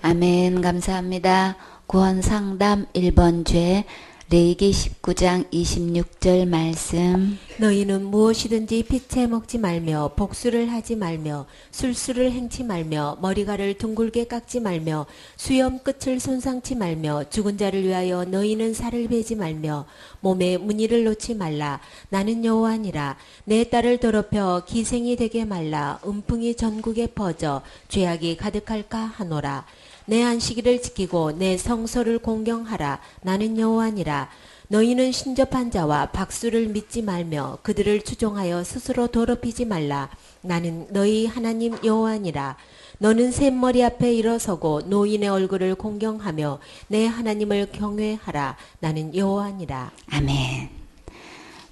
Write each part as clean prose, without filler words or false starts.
아멘. 감사합니다. 구원상담 1번 죄 레위기 19장 26절 말씀. 너희는 무엇이든지 피채 먹지 말며 복수를 하지 말며 술수를 행치 말며 머리카락을 둥글게 깎지 말며 수염 끝을 손상치 말며 죽은 자를 위하여 너희는 살을 베지 말며 몸에 무늬를 놓지 말라. 나는 여호와니라. 내 딸을 더럽혀 기생이 되게 말라. 음풍이 전국에 퍼져 죄악이 가득할까 하노라. 내 안식일을 지키고 내 성소를 공경하라. 나는 여호와니라. 너희는 신접한 자와 박수를 믿지 말며 그들을 추종하여 스스로 더럽히지 말라. 나는 너희 하나님 여호와니라. 너는 샘머리 앞에 일어서고 노인의 얼굴을 공경하며 내 하나님을 경외하라. 나는 여호와니라. 아멘.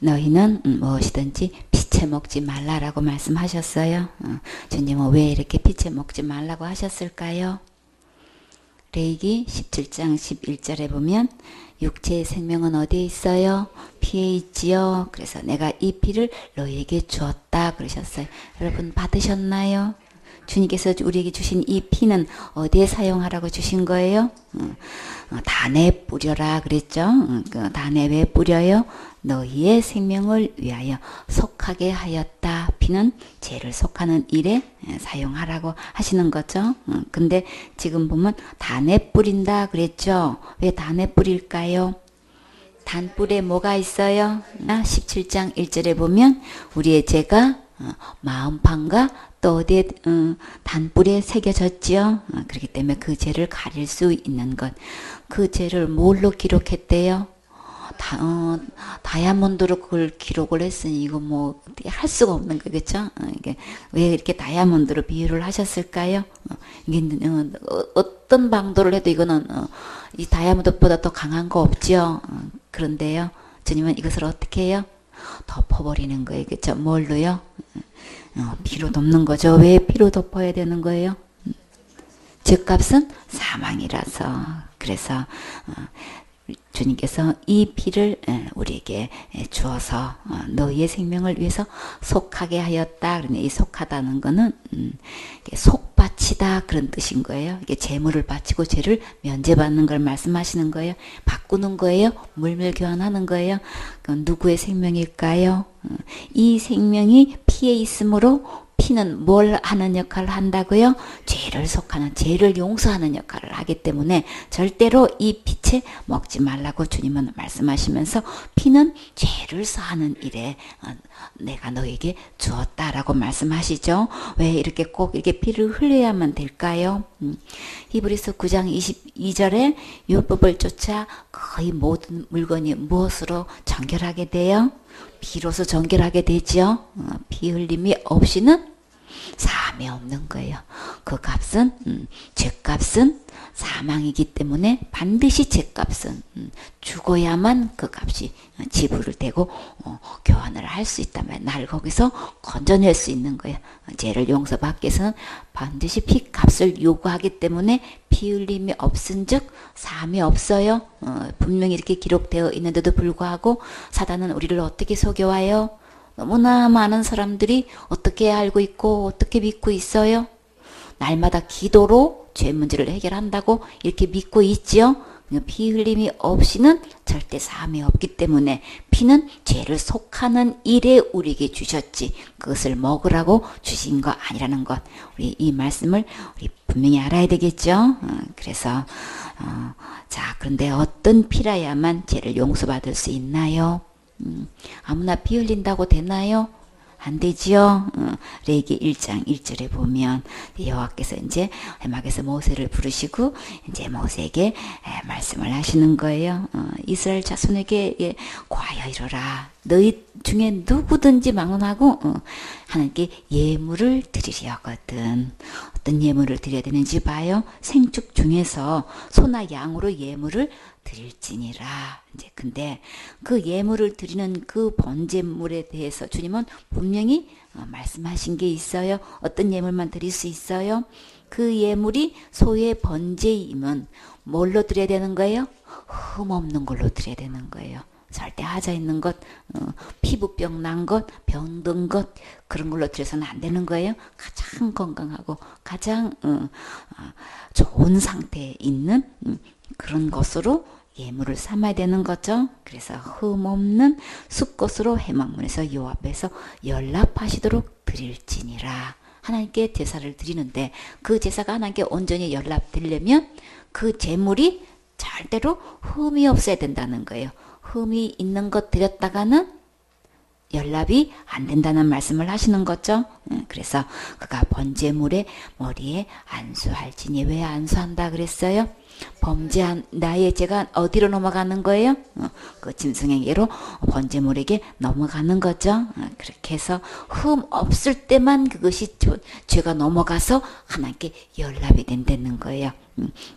너희는 무엇이든지 피채 먹지 말라라고 말씀하셨어요. 주님은 왜 이렇게 피채 먹지 말라고 하셨을까요? 레위기 17장 11절에 보면 육체의 생명은 어디에 있어요? 피에 있지요. 그래서 내가 이 피를 너희에게 주었다 그러셨어요. 여러분 받으셨나요? 주님께서 우리에게 주신 이 피는 어디에 사용하라고 주신 거예요? 단에 뿌려라 그랬죠. 그 단에 왜 뿌려요? 너희의 생명을 위하여 속하게 하였다. 피는 죄를 속하는 일에 사용하라고 하시는 거죠. 근데 지금 보면 단에 뿌린다 그랬죠. 왜 단에 뿌릴까요? 단뿔에 뭐가 있어요? 17장 1절에 보면 우리의 죄가 마음판과 또 어디에 단뿔에 새겨졌지요. 그렇기 때문에 그 죄를 가릴 수 있는 것. 그 죄를 뭘로 기록했대요? 다이아몬드로 그걸 기록을 했으니 이거 뭐 할 수가 없는 거겠죠. 이게 왜 이렇게 다이아몬드로 비유를 하셨을까요? 이게 어떤 방도를 해도 이거는 이 다이아몬드보다 더 강한 거 없죠. 그런데요, 주님은 이것을 어떻게 해요? 덮어버리는 거예요. 그렇죠? 뭘로요? 피로 덮는 거죠. 왜 피로 덮어야 되는 거예요? 죄값은 사망이라서. 그래서 주님께서 이 피를 우리에게 주어서 너희의 생명을 위해서 속하게 하였다. 그러니 이 속하다는 거는 속바치다 그런 뜻인 거예요. 이게 재물을 바치고 죄를 면제받는 걸 말씀하시는 거예요. 바꾸는 거예요. 물밀 교환하는 거예요. 그건 누구의 생명일까요? 이 생명이 피에 있으므로 피는 뭘 하는 역할을 한다고요? 죄를 속하는, 죄를 용서하는 역할을 하기 때문에 절대로 이 피채 먹지 말라고 주님은 말씀하시면서 피는 죄를 사하는 일에 내가 너에게 주었다라고 말씀하시죠. 왜 이렇게 꼭 이렇게 피를 흘려야만 될까요? 히브리서 9장 22절에 율법을 쫓아 거의 모든 물건이 무엇으로 정결하게 돼요? 피로서 정결하게 되죠. 피 흘림이 없이는 사함이 없는 거예요. 그 값은 죄값은 사망이기 때문에 반드시 죄값은 죽어야만 그 값이 지불되고 교환을 할 수 있다면 날 거기서 건져낼 수 있는 거예요. 죄를 용서받기 위해서는 반드시 피값을 요구하기 때문에 피 흘림이 없은즉 사함이 없어요. 분명히 이렇게 기록되어 있는데도 불구하고 사단은 우리를 어떻게 속여와요? 너무나 많은 사람들이 어떻게 알고 있고 어떻게 믿고 있어요? 날마다 기도로 죄 문제를 해결한다고 이렇게 믿고 있지요. 피 흘림이 없이는 절대 사함이 없기 때문에 피는 죄를 속하는 일에 우리에게 주셨지 그것을 먹으라고 주신 거 아니라는 것. 우리 이 말씀을 우리 분명히 알아야 되겠죠. 그래서 자, 그런데 어떤 피라야만 죄를 용서받을 수 있나요? 아무나 피 흘린다고 되나요? 안 되지요. 레위기 1장 1절에 보면 여호와께서 이제 해막에서 모세를 부르시고 이제 모세에게 말씀을 하시는 거예요. 이스라엘 자손에게 과여 이르라. 너희 중에 누구든지 막론하고 하나님께 예물을 드리려 하거든. 어떤 예물을 드려야 되는지 봐요. 생축 중에서 소나 양으로 예물을 드릴지니라. 이제 근데 그 예물을 드리는 그 번제물에 대해서 주님은 분명히 말씀하신 게 있어요. 어떤 예물만 드릴 수 있어요? 그 예물이 소의 번제이면 뭘로 드려야 되는 거예요? 흠 없는 걸로 드려야 되는 거예요. 절대 하자 있는 것, 피부병 난 것, 병든 것 그런 걸로 드려서는 안 되는 거예요. 가장 건강하고 가장 좋은 상태에 있는 그런 것으로 예물을 삼아야 되는 거죠. 그래서 흠없는 숫것으로 회막문에서 요 앞에서 연락하시도록 드릴지니라. 하나님께 제사를 드리는데 그 제사가 하나님께 온전히 연락되려면 그 제물이 절대로 흠이 없어야 된다는 거예요. 흠이 있는 것 드렸다가는 연락이 안 된다는 말씀을 하시는 거죠. 그래서 그가 번제물의 머리에 안수할지니 왜 안수한다 그랬어요? 범죄한 나의 죄가 어디로 넘어가는 거예요? 그 짐승에게로 번제물에게 넘어가는 거죠. 그렇게 해서 흠 없을 때만 그것이 죄가 넘어가서 하나님께 연락이 된다는 거예요.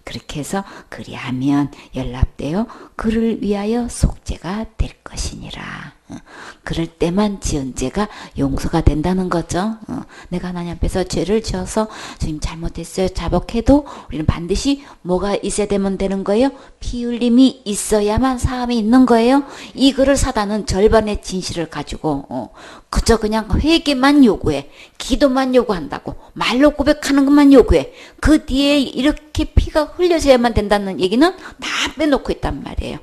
그렇게 해서 그리하면 연락되어 그를 위하여 속죄가 될 것이니라. 그럴 때만 지은 죄가 용서가 된다는 거죠. 내가 하나님 앞에서 죄를 지어서 주님 잘못했어요 자복해도 우리는 반드시 뭐가 있어야 되는 거예요? 피 흘림이 있어야만 사함이 있는 거예요. 이거를 사단은 절반의 진실을 가지고 그저 그냥 회개만 요구해, 기도만 요구한다고, 말로 고백하는 것만 요구해. 그 뒤에 이렇게 피가 흘려져야만 된다는 얘기는 다 빼놓고 있단 말이에요.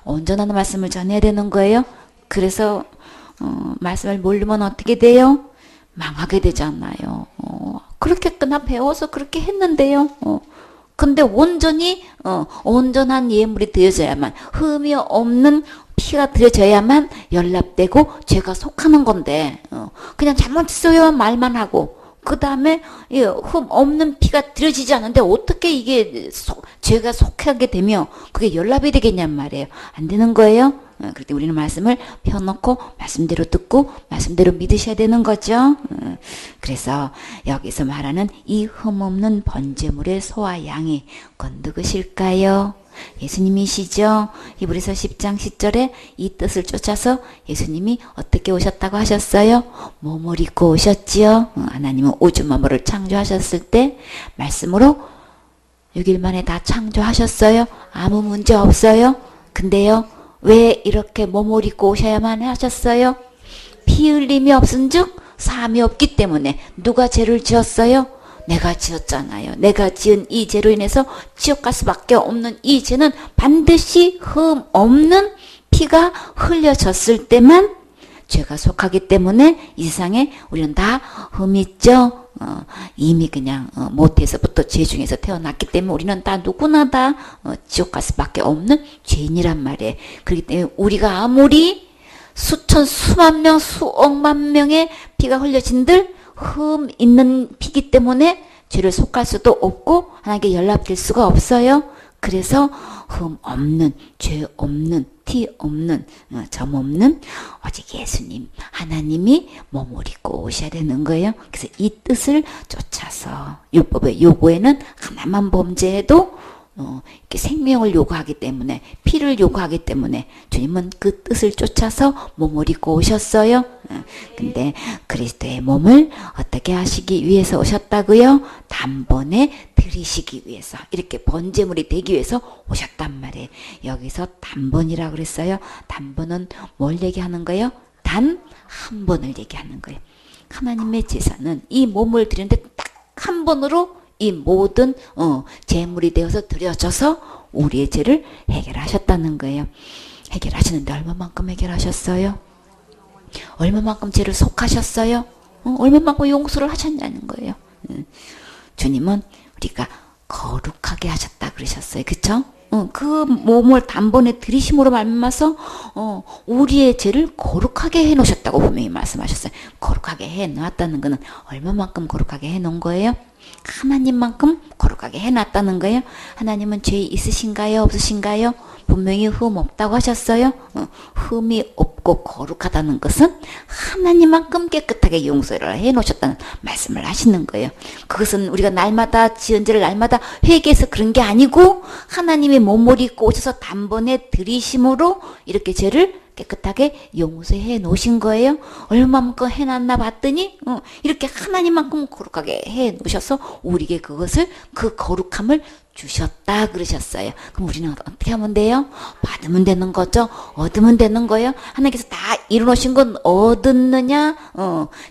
온전한 말씀을 전해야 되는 거예요. 그래서 말씀을 모르면 어떻게 돼요? 망하게 되잖아요. 그렇게 나 배워서 그렇게 했는데요. 근데 온전히 온전한 예물이 드려져야만, 흠이 없는 피가 드려져야만 연락되고 죄가 속하는 건데 그냥 잘못했어요 말만 하고 그 다음에 흠 없는 피가 드려지지 않는데 어떻게 이게 죄가 속하게 되며 그게 연락이 되겠냔 말이에요. 안 되는 거예요. 그럴 때 우리는 말씀을 펴놓고 말씀대로 듣고 말씀대로 믿으셔야 되는 거죠. 그래서 여기서 말하는 이 흠없는 번제물의 소와 양이 그건 누구실까요? 예수님이시죠. 히브리서 10장 10절에 이 뜻을 쫓아서 예수님이 어떻게 오셨다고 하셨어요? 몸을 입고 오셨지요. 하나님은 우주 만물을 창조하셨을 때 말씀으로 6일 만에 다 창조하셨어요. 아무 문제 없어요. 근데요, 왜 이렇게 몸을 입고 오셔야만 하셨어요? 피 흘림이 없은즉 사함이 없기 때문에. 누가 죄를 지었어요? 내가 지었잖아요. 내가 지은 이 죄로 인해서 지옥 갈 수밖에 없는 이 죄는 반드시 흠 없는 피가 흘려졌을 때만 죄가 속하기 때문에 이 세상에 우리는 다 흠이 있죠. 이미 그냥 모태에서부터 죄 중에서 태어났기 때문에 우리는 다 누구나 다 지옥 갈 수밖에 없는 죄인이란 말이에요. 그렇기 때문에 우리가 아무리 수천 수만 명 수억만 명의 피가 흘려진들 흠 있는 피기 때문에 죄를 속할 수도 없고 하나님께 연락될 수가 없어요. 그래서 흠 없는, 죄 없는, 티 없는, 점 없는 오직 예수님 하나님이 몸을 입고 오셔야 되는 거예요. 그래서 이 뜻을 쫓아서 율법의 요구에는 하나만 범죄해도 이렇게 생명을 요구하기 때문에, 피를 요구하기 때문에 주님은 그 뜻을 쫓아서 몸을 입고 오셨어요. 근데 그리스도의 몸을 어떻게 하시기 위해서 오셨다고요? 단번에 드리시기 위해서, 이렇게 번제물이 되기 위해서 오셨단 말이에요. 여기서 단번이라고 그랬어요. 단번은 뭘 얘기하는 거예요? 단 한 번을 얘기하는 거예요. 하나님의 제사는 이 몸을 드리는데 딱 한 번으로 이 모든 제물이 되어서 드려져서 우리의 죄를 해결하셨다는 거예요. 해결하시는데 얼마만큼 해결하셨어요? 얼마만큼 죄를 속하셨어요? 얼마만큼 용서를 하셨냐는 거예요. 주님은 우리가 거룩하게 하셨다 그러셨어요. 그쵸? 그 몸을 단번에 들이심으로 말미암아서 우리의 죄를 거룩하게 해놓으셨다고 분명히 말씀하셨어요. 거룩하게 해놓았다는 것은 얼마만큼 거룩하게 해놓은 거예요? 하나님만큼 거룩하게 해놨다는 거예요. 하나님은 죄 있으신가요? 없으신가요? 분명히 흠 없다고 하셨어요. 흠이 없고 거룩하다는 것은 하나님만큼 깨끗하게 용서를 해놓으셨다는 말씀을 하시는 거예요. 그것은 우리가 날마다 지은 죄를 날마다 회개해서 그런 게 아니고 하나님의 몸을 입고 오셔서 단번에 들이심으로 이렇게 죄를 깨끗하게 용서해 놓으신 거예요. 얼마만큼 해놨나 봤더니 이렇게 하나님만큼 거룩하게 해 놓으셔서 우리에게 그것을 그 거룩함을 주셨다 그러셨어요. 그럼 우리는 어떻게 하면 돼요? 받으면 되는 거죠. 얻으면 되는 거예요. 하나님께서 다 이루어놓으신 건 얻었느냐?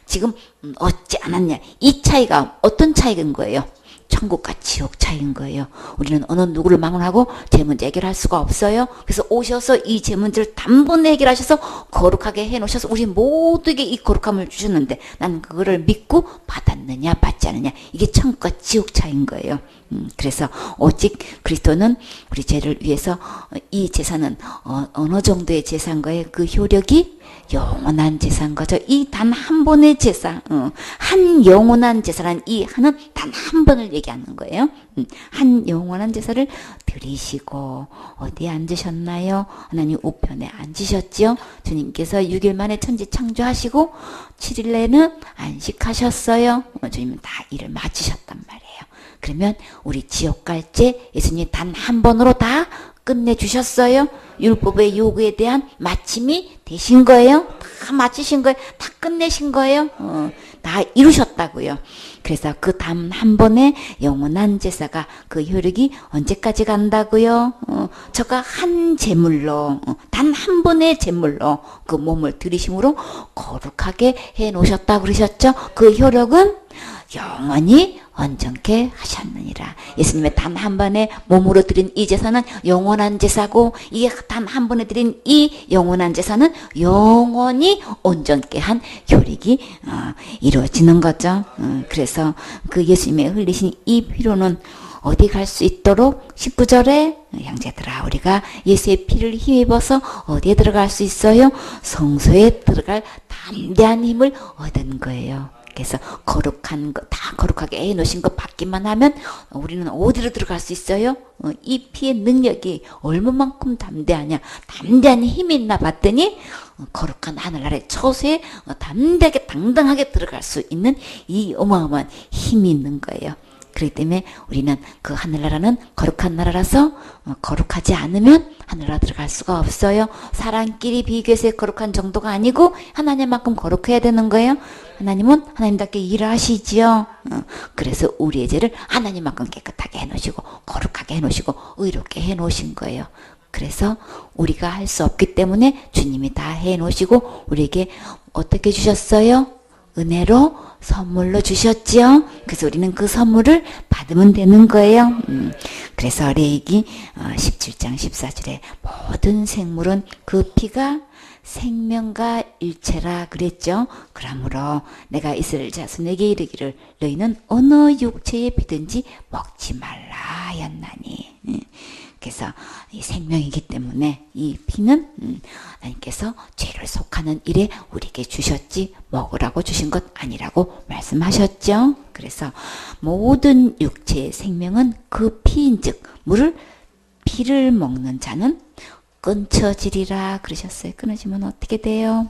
지금 얻지 않았냐? 이 차이가 어떤 차이인 거예요? 천국과 지옥 차이인 거예요. 우리는 어느 누구를 막론하고 제 문제 해결할 수가 없어요. 그래서 오셔서 이 제 문제를 단번에 해결하셔서 거룩하게 해놓으셔서 우리 모두에게 이 거룩함을 주셨는데 나는 그거를 믿고 받았느냐 받지 않느냐, 이게 천국과 지옥 차이인 거예요. 그래서 오직 그리스도는 우리 죄를 위해서 이 제사는 어느 정도의 제사인 거예요? 그 효력이 영원한 제사인 거죠. 이 단 한 번의 제사, 한 영원한 제사라는 이 한은 단 한 번을 얘기하는 거예요. 한 영원한 제사를 드리시고 어디에 앉으셨나요? 하나님 우편에 앉으셨지요. 주님께서 6일 만에 천지 창조하시고 7일에는 안식하셨어요. 주님은 다 일을 마치셨단 말이에요. 그러면 우리 지옥 갈죄 예수님이 단 한 번으로 다 끝내주셨어요. 율법의 요구에 대한 마침이 되신 거예요. 다 마치신 거예요. 다 끝내신 거예요. 다 이루셨다고요. 그래서 그 단 한 번의 영원한 제사가 그 효력이 언제까지 간다고요? 저가 한 제물로, 단 한 번의 제물로 그 몸을 들이심으로 거룩하게 해 놓으셨다고 그러셨죠? 그 효력은 영원히 온전케 하셨느니라. 예수님의 단 한 번의 몸으로 드린 이 제사는 영원한 제사고, 이 단 한 번에 드린 이 영원한 제사는 영원히 온전케 한 효력이 이루어지는 거죠. 그래서 그 예수님의 흘리신 이 피로는 어디 갈 수 있도록 19절에 형제들아 우리가 예수의 피를 힘입어서 어디에 들어갈 수 있어요? 성소에 들어갈 담대한 힘을 얻은 거예요. 그래서 거룩한 거, 다 거룩하게 해놓으신 거 받기만 하면 우리는 어디로 들어갈 수 있어요? 이 피의 능력이 얼마만큼 담대하냐, 담대한 힘이 있나 봤더니 거룩한 하늘나라의 처소에 담대하게 당당하게 들어갈 수 있는 이 어마어마한 힘이 있는 거예요. 그렇기 때문에 우리는 그 하늘나라는 거룩한 나라라서 거룩하지 않으면 하늘나라 들어갈 수가 없어요. 사람끼리 비교해서 거룩한 정도가 아니고 하나님만큼 거룩해야 되는 거예요. 하나님은 하나님답게 일하시지요. 그래서 우리의 죄를 하나님만큼 깨끗하게 해놓으시고 거룩하게 해놓으시고 의롭게 해놓으신 거예요. 그래서 우리가 할 수 없기 때문에 주님이 다 해놓으시고 우리에게 어떻게 주셨어요? 은혜로 선물로 주셨지요. 그래서 우리는 그 선물을 받으면 되는 거예요. 그래서 레위기 17장 14절에 모든 생물은 그 피가 생명과 일체라 그랬죠. 그러므로 내가 이스라엘 자손에게 이르기를 너희는 어느 육체의 피든지 먹지 말라 하였나니. 그래서 이 생명이기 때문에 이 피는 하나님께서 죄를 속하는 일에 우리에게 주셨지 먹으라고 주신 것 아니라고 말씀하셨죠. 그래서 모든 육체의 생명은 그 피인즉 피를 먹는 자는 끊어지리라 그러셨어요. 끊어지면 어떻게 돼요?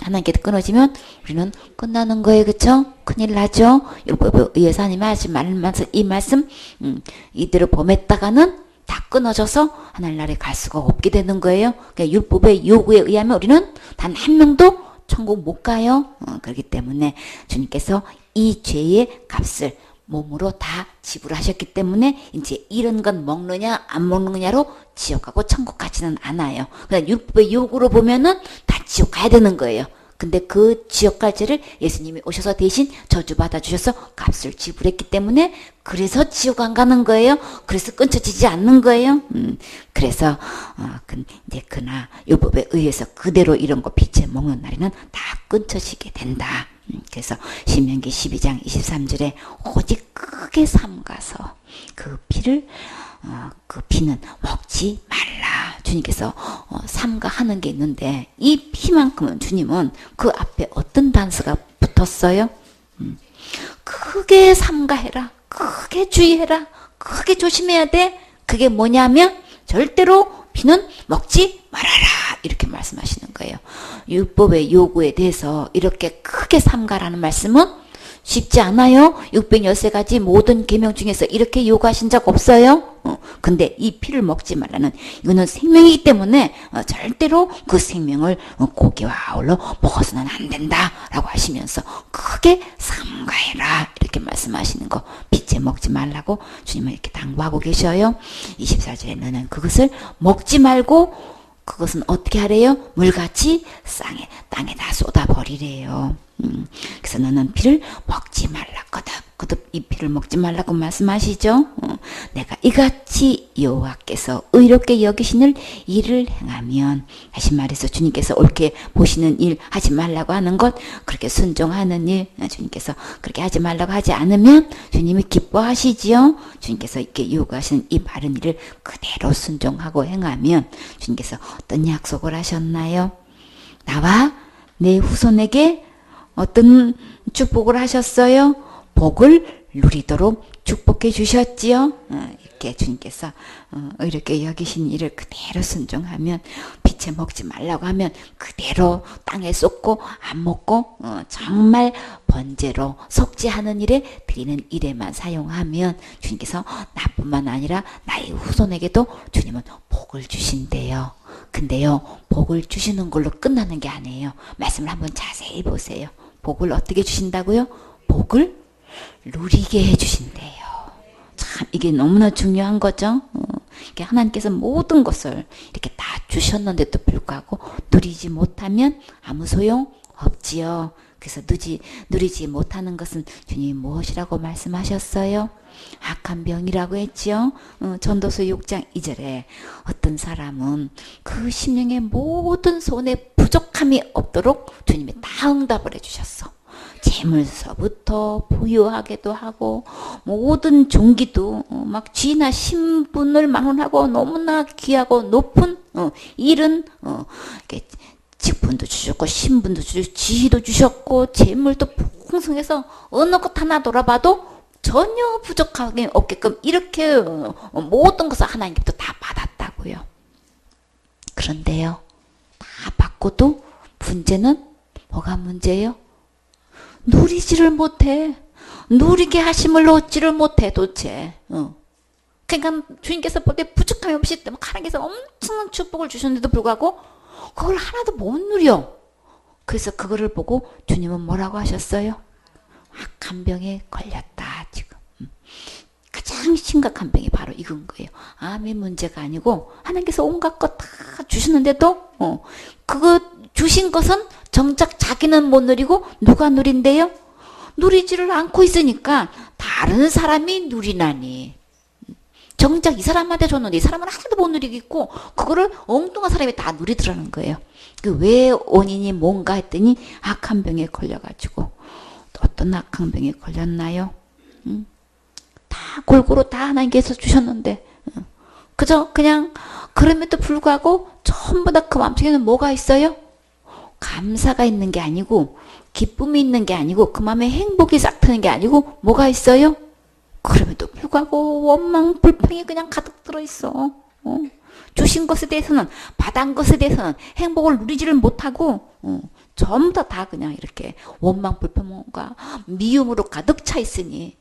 하나님께서 끊어지면 우리는 끝나는 거예요. 그쵸? 큰일 나죠? 율법에 의해서 하나님이 하신 이 말씀 이대로 범했다가는 다 끊어져서 하늘나라에 갈 수가 없게 되는 거예요. 그러니까 율법의 요구에 의하면 우리는 단 한 명도 천국 못 가요. 그렇기 때문에 주님께서 이 죄의 값을 몸으로 다 지불하셨기 때문에 이제 이런 건 먹느냐 안 먹느냐로 지옥 가고 천국 가지는 않아요. 그러니까 율법의 요구로 보면은 다 지옥 가야 되는 거예요. 근데 그 지옥 갈 죄를 예수님이 오셔서 대신 저주받아 주셔서 값을 지불했기 때문에 그래서 지옥 안 가는 거예요. 그래서 끊어지지 않는 거예요. 그래서 이제 그나 율법에 의해서 그대로 이런 거 피채 먹는 날에는 다 끊어지게 된다. 그래서 신명기 12장 23절에 오직 크게 삼가서 그 피는 먹지 말라. 주님께서 삼가하는 게 있는데 이 피만큼은 주님은 그 앞에 어떤 단서가 붙었어요? 크게 삼가해라. 크게 주의해라. 크게 조심해야 돼. 그게 뭐냐면 절대로 피는 먹지 말아라. 이렇게 말씀하시는 거예요. 율법의 요구에 대해서 이렇게 크게 삼가라는 말씀은 쉽지 않아요. 613가지 모든 계명 중에서 이렇게 요구하신 적 없어요. 근데 이 피를 먹지 말라는 이거는 생명이기 때문에 절대로 그 생명을 고기와 아울러 먹어서는 안 된다라고 하시면서 크게 삼가해라 이렇게 말씀하시는 거 빛에 먹지 말라고 주님은 이렇게 당부하고 계셔요. 24절에 너는 그것을 먹지 말고 그것은 어떻게 하래요? 물같이 땅에다 쏟아버리래요. 그래서 너는 피를 먹지 말라. 거듭 이 피를 먹지 말라고 말씀하시죠. 내가 이같이 여호와께서 의롭게 여기시는 일을 행하면, 다시 말해서 주님께서 옳게 보시는 일 하지 말라고 하는 것, 그렇게 순종하는 일 주님께서 그렇게 하지 말라고 하지 않으면 주님이 기뻐하시지요. 주님께서 이렇게 요구하시는 이 바른 일을 그대로 순종하고 행하면 주님께서 어떤 약속을 하셨나요? 나와 내 후손에게 어떤 축복을 하셨어요? 복을 누리도록 축복해 주셨지요. 이렇게 주님께서 이렇게 여기신 일을 그대로 순종하면, 빛에 먹지 말라고 하면 그대로 땅에 쏟고 안 먹고 정말 번제로 속죄하는 일에 드리는 일에만 사용하면 주님께서 나뿐만 아니라 나의 후손에게도 주님은 복을 주신대요. 근데요, 복을 주시는 걸로 끝나는 게 아니에요. 말씀을 한번 자세히 보세요. 복을 어떻게 주신다고요? 복을 누리게 해주신대요. 참 이게 너무나 중요한 거죠. 이게 하나님께서 모든 것을 이렇게 다 주셨는데도 불구하고 누리지 못하면 아무 소용 없지요. 그래서 누리지 못하는 것은 주님이 무엇이라고 말씀하셨어요? 악한 병이라고 했지요. 전도서 6장 2절에 어떤 사람은 그 심령의 모든 소원에 부족함이 없도록 주님이 다 응답을 해주셨어. 재물서부터 부유하게도 하고 모든 종기도 막 쥐나 신분을 만원하고 너무나 귀하고 높은 일은 이렇게 직분도 주셨고 신분도 주셨고 지위도 주셨고 재물도 풍성해서 어느 것 하나 돌아봐도 전혀 부족하게 없게끔 이렇게 모든 것을 하나님께부터 다 받았다고요. 그런데요, 다 받고도 문제는 뭐가 문제예요? 누리지를 못해. 누리게 하심을 얻지를 못해 도대체. 그러니까 주님께서 볼 때 부족함이 없이 하나님께서 엄청난 축복을 주셨는데도 불구하고 그걸 하나도 못 누려. 그래서 그거를 보고 주님은 뭐라고 하셨어요? 악한 병에 걸렸다 지금. 가장 심각한 병이 바로 이건 거예요. 암의 문제가 아니고 하나님께서 온갖 것 다 주셨는데도 그거 주신 것은 정작 자기는 못 누리고 누가 누린대요? 누리지를 않고 있으니까 다른 사람이 누리나니. 정작 이 사람한테 줬는데 이 사람은 하나도 못 누리고 있고 그거를 엉뚱한 사람이 다 누리더라는 거예요. 그 왜 원인이 뭔가 했더니 악한 병에 걸려가지고. 어떤 악한 병에 걸렸나요? 다 골고루 다 하나님께서 주셨는데 그저 그냥 그럼에도 불구하고 전부 다 그 마음속에는 뭐가 있어요? 감사가 있는 게 아니고 기쁨이 있는 게 아니고 그 마음에 행복이 싹 트는 게 아니고 뭐가 있어요? 그럼에도 불구하고 원망 불평이 그냥 가득 들어있어. 주신 것에 대해서는 받은 것에 대해서는 행복을 누리지를 못하고 전부 다 그냥 이렇게 원망 불평과 미움으로 가득 차 있으니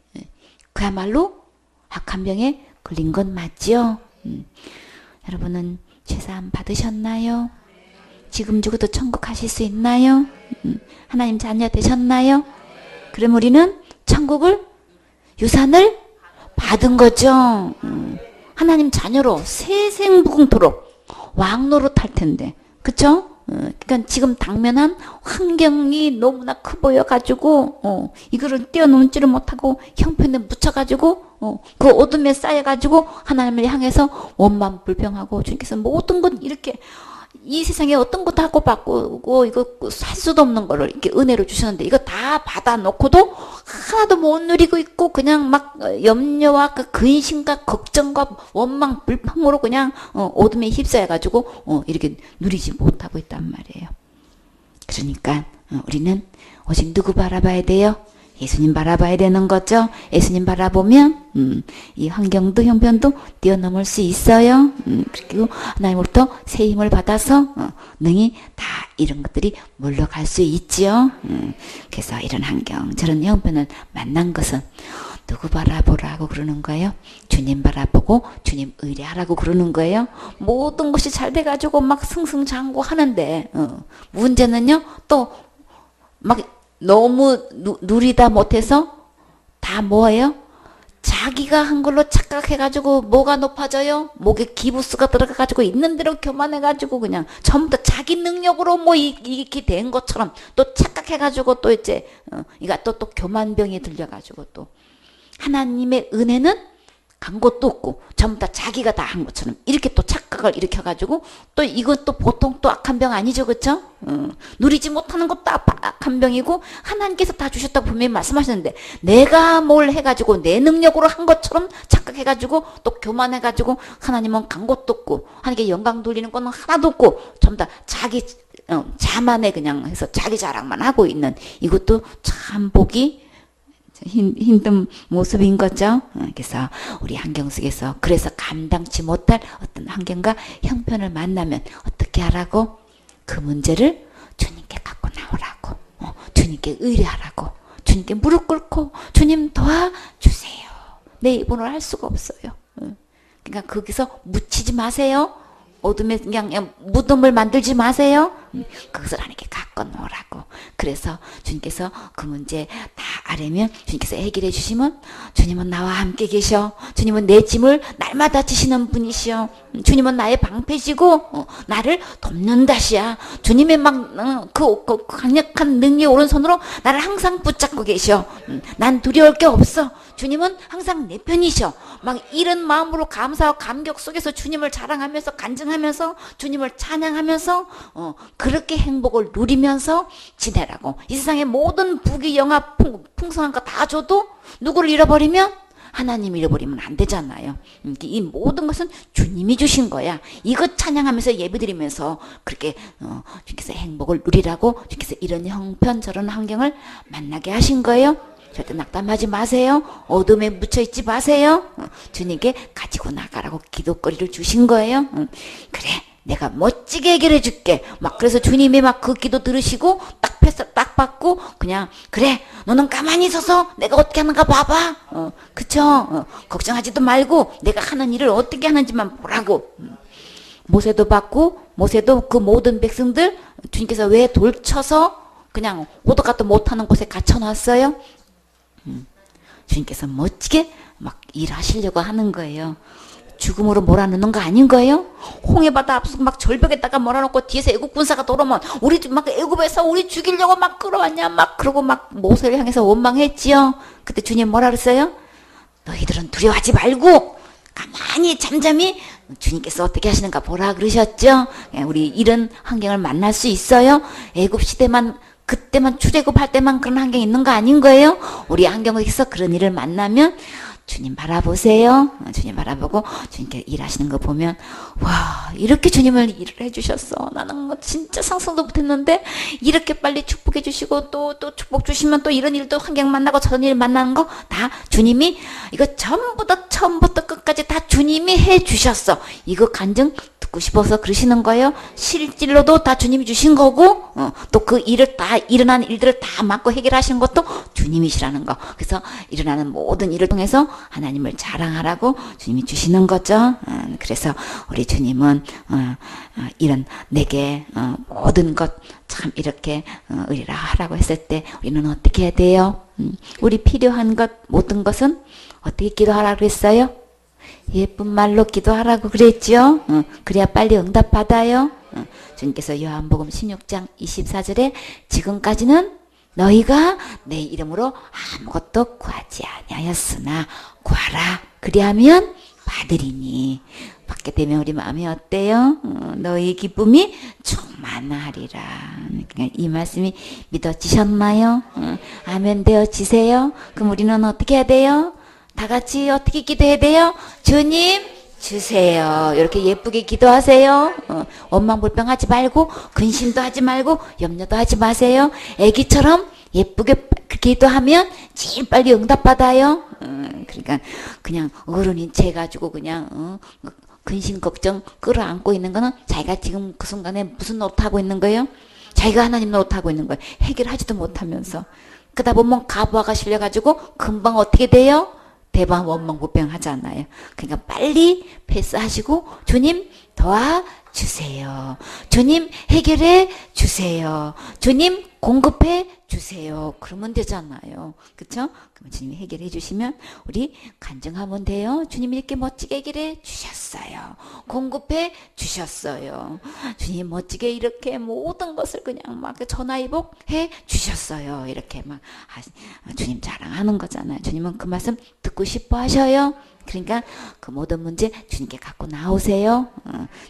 그야말로 악한 병에 걸린 건 맞지요? 여러분은 죄사함 받으셨나요? 지금 죽어도 천국 가실 수 있나요? 하나님 자녀 되셨나요? 그럼 우리는 천국을 유산을 받은 거죠. 하나님 자녀로 세생무궁토록 왕노릇할 텐데, 그쵸? 그러니까 지금 당면한 환경이 너무나 커 보여가지고 이거를 뛰어넘지를 못하고 형편에 묻혀가지고 그 어둠에 쌓여가지고 하나님을 향해서 원망 불평하고 주님께서 모든 것 이렇게 이 세상에 어떤 것도 하고 바꾸고 이거 살 수도 없는 거를 이렇게 은혜로 주셨는데 이거 다 받아놓고도 하나도 못 누리고 있고 그냥 막 염려와 그 근심과 걱정과 원망 불평으로 그냥 어둠에 휩싸여가지고 이렇게 누리지 못하고 있단 말이에요. 그러니까 우리는 오직 누구 바라봐야 돼요? 예수님 바라봐야 되는 거죠. 예수님 바라보면 이 환경도 형편도 뛰어넘을 수 있어요. 그리고 하나님으로부터 새 힘을 받아서 능히 다 이런 것들이 물러갈 수 있지요. 그래서 이런 환경, 저런 형편을 만난 것은 누구 바라보라고 그러는 거예요? 주님 바라보고 주님 의뢰하라고 그러는 거예요. 모든 것이 잘 돼가지고 막 승승장구하는데 문제는요, 또 막 너무 누리다 못해서 다 뭐예요? 자기가 한 걸로 착각해가지고 뭐가 높아져요? 목에 기부스가 들어가가지고 있는 대로 교만해가지고 그냥 전부 다 자기 능력으로 뭐 이렇게 된 것처럼 또 착각해가지고 또 이제 이가 또 교만병이 들려가지고 또 하나님의 은혜는 간 것도 없고 전부 다 자기가 다 한 것처럼 이렇게 또 착각을 일으켜가지고 또 이건 또 보통 또 악한 병 아니죠, 그렇죠? 누리지 못하는 것도 악한 병이고 하나님께서 다 주셨다고 분명히 말씀하셨는데 내가 뭘 해가지고 내 능력으로 한 것처럼 착각해가지고 또 교만해가지고 하나님은 간 것도 없고 하나님께 영광 돌리는 건 하나도 없고 전부 다 자기 자만에 그냥 해서 자기 자랑만 하고 있는 이것도 참 보기 힘든 모습인 거죠. 그래서 우리 환경 속에서 그래서 감당치 못할 어떤 환경과 형편을 만나면 어떻게 하라고? 그 문제를 주님께 갖고 나오라고, 주님께 의뢰하라고, 주님께 무릎 꿇고 주님 도와주세요. 내 입으로 할 수가 없어요. 그러니까 거기서 묻히지 마세요. 어둠에 그냥 무덤을 만들지 마세요. 그것을 하나님께 갖고 놓으라고. 그래서 주님께서 그 문제 다 알으면 주님께서 해결해 주시면 주님은 나와 함께 계셔. 주님은 내 짐을 날마다 지시는 분이시여. 주님은 나의 방패시고 나를 돕는다시야. 주님의 막 그 강력한 능력의 오른손으로 나를 항상 붙잡고 계셔. 난 두려울 게 없어. 주님은 항상 내 편이셔. 막 이런 마음으로 감사와 감격 속에서 주님을 자랑하면서 간증하면서 주님을 찬양하면서 그렇게 행복을 누리면서 지내라고. 이 세상의 모든 부귀 영화 풍성한 거 다 줘도 누구를 잃어버리면 하나님 잃어버리면 안 되잖아요. 이 모든 것은 주님이 주신 거야. 이것 찬양하면서 예배드리면서 그렇게 주께서 행복을 누리라고 주께서 이런 형편 저런 환경을 만나게 하신 거예요. 절대 낙담하지 마세요. 어둠에 묻혀있지 마세요. 주님께 가지고 나가라고 기도거리를 주신 거예요. 그래, 내가 멋지게 해결해 줄게. 막 그래서 주님이 막 그 기도 들으시고 딱 패스 딱 받고 그냥 그래, 너는 가만히 서서 내가 어떻게 하는가 봐봐. 그쵸? 걱정하지도 말고 내가 하는 일을 어떻게 하는지만 보라고. 모세도 받고 모세도 그 모든 백성들 주님께서 왜 돌쳐서 그냥 오도 가도 못하는 곳에 갇혀놨어요? 주님께서 멋지게 막 일하시려고 하는 거예요. 죽음으로 몰아넣는 거 아닌 거예요? 홍해바다 앞서 막 절벽에다가 몰아넣고 뒤에서 애국 군사가 돌아오면 우리 막 애국에서 우리 죽이려고 막 끌어왔냐 막 그러고 막 모세를 향해서 원망했지요. 그때 주님 뭐라 그랬어요? 너희들은 두려워하지 말고 가만히 잠잠히 주님께서 어떻게 하시는가 보라 그러셨죠. 우리 이런 환경을 만날 수 있어요. 애국 시대만 그때만 출애굽할 때만 그런 환경이 있는 거 아닌 거예요? 우리 환경에서 그런 일을 만나면 주님 바라보세요. 주님 바라보고 주님께 일하시는 거 보면 와, 이렇게 주님을 일을 해주셨어. 나는 뭐 진짜 상상도 못했는데 이렇게 빨리 축복해 주시고 또 축복 주시면 또 이런 일도 환경 만나고 저런 일 만나는 거 다 주님이 이거 전부 다 처음부터 끝까지 다 주님이 해주셨어. 이거 간증 듣고 싶어서 그러시는 거예요. 실질로도 다 주님이 주신 거고 또 그 일을 다 일어난 일들을 다 맡고 해결하시는 것도 주님이시라는 거. 그래서 일어나는 모든 일을 통해서 하나님을 자랑하라고 주님이 주시는 거죠. 그래서 우리 주님은 이런 내게 모든 것 참 이렇게 의뢰라 하라고 했을 때 우리는 어떻게 해야 돼요? 우리 필요한 것 모든 것은 어떻게 기도하라고 했어요? 예쁜 말로 기도하라고 그랬죠. 그래야 빨리 응답받아요. 주님께서 요한복음 16장 24절에 지금까지는 너희가 내 이름으로 아무것도 구하지 아니하였으나 구하라 그리하면 받으리니. 받게 되면 우리 마음이 어때요? 너희 기쁨이 충만하리라. 이 말씀이 믿어지셨나요? 아멘 되어지세요? 그럼 우리는 어떻게 해야 돼요? 다 같이 어떻게 기도해야 돼요? 주님 주세요. 이렇게 예쁘게 기도하세요. 원망불평하지 말고 근심도 하지 말고 염려도 하지 마세요. 애기처럼 예쁘게 그렇게 기도하면 제일 빨리 응답받아요. 그러니까 그냥 어른인 채 가지고 그냥 근심 걱정 끌어안고 있는 거는 자기가 지금 그 순간에 무슨 노릇하고 있는 거예요? 자기가 하나님 노릇하고 있는 거예요. 해결하지도 못하면서. 그러다 보면 가부화가 실려가지고 금방 어떻게 돼요? 대방 원망부병 하잖아요. 그러니까 빨리 패스하시고 주님 도와주세요. 주님 해결해 주세요. 주님 공급해 주세요. 그러면 되잖아요. 그쵸? 그럼 주님이 해결해 주시면 우리 간증하면 돼요. 주님이 이렇게 멋지게 해결해 주셨어요. 공급해 주셨어요. 주님 멋지게 이렇게 모든 것을 그냥 막 전화위복해 주셨어요. 이렇게 막 주님 자랑하는 거잖아요. 주님은 그 말씀 듣고 싶어 하셔요. 그러니까 그 모든 문제 주님께 갖고 나오세요.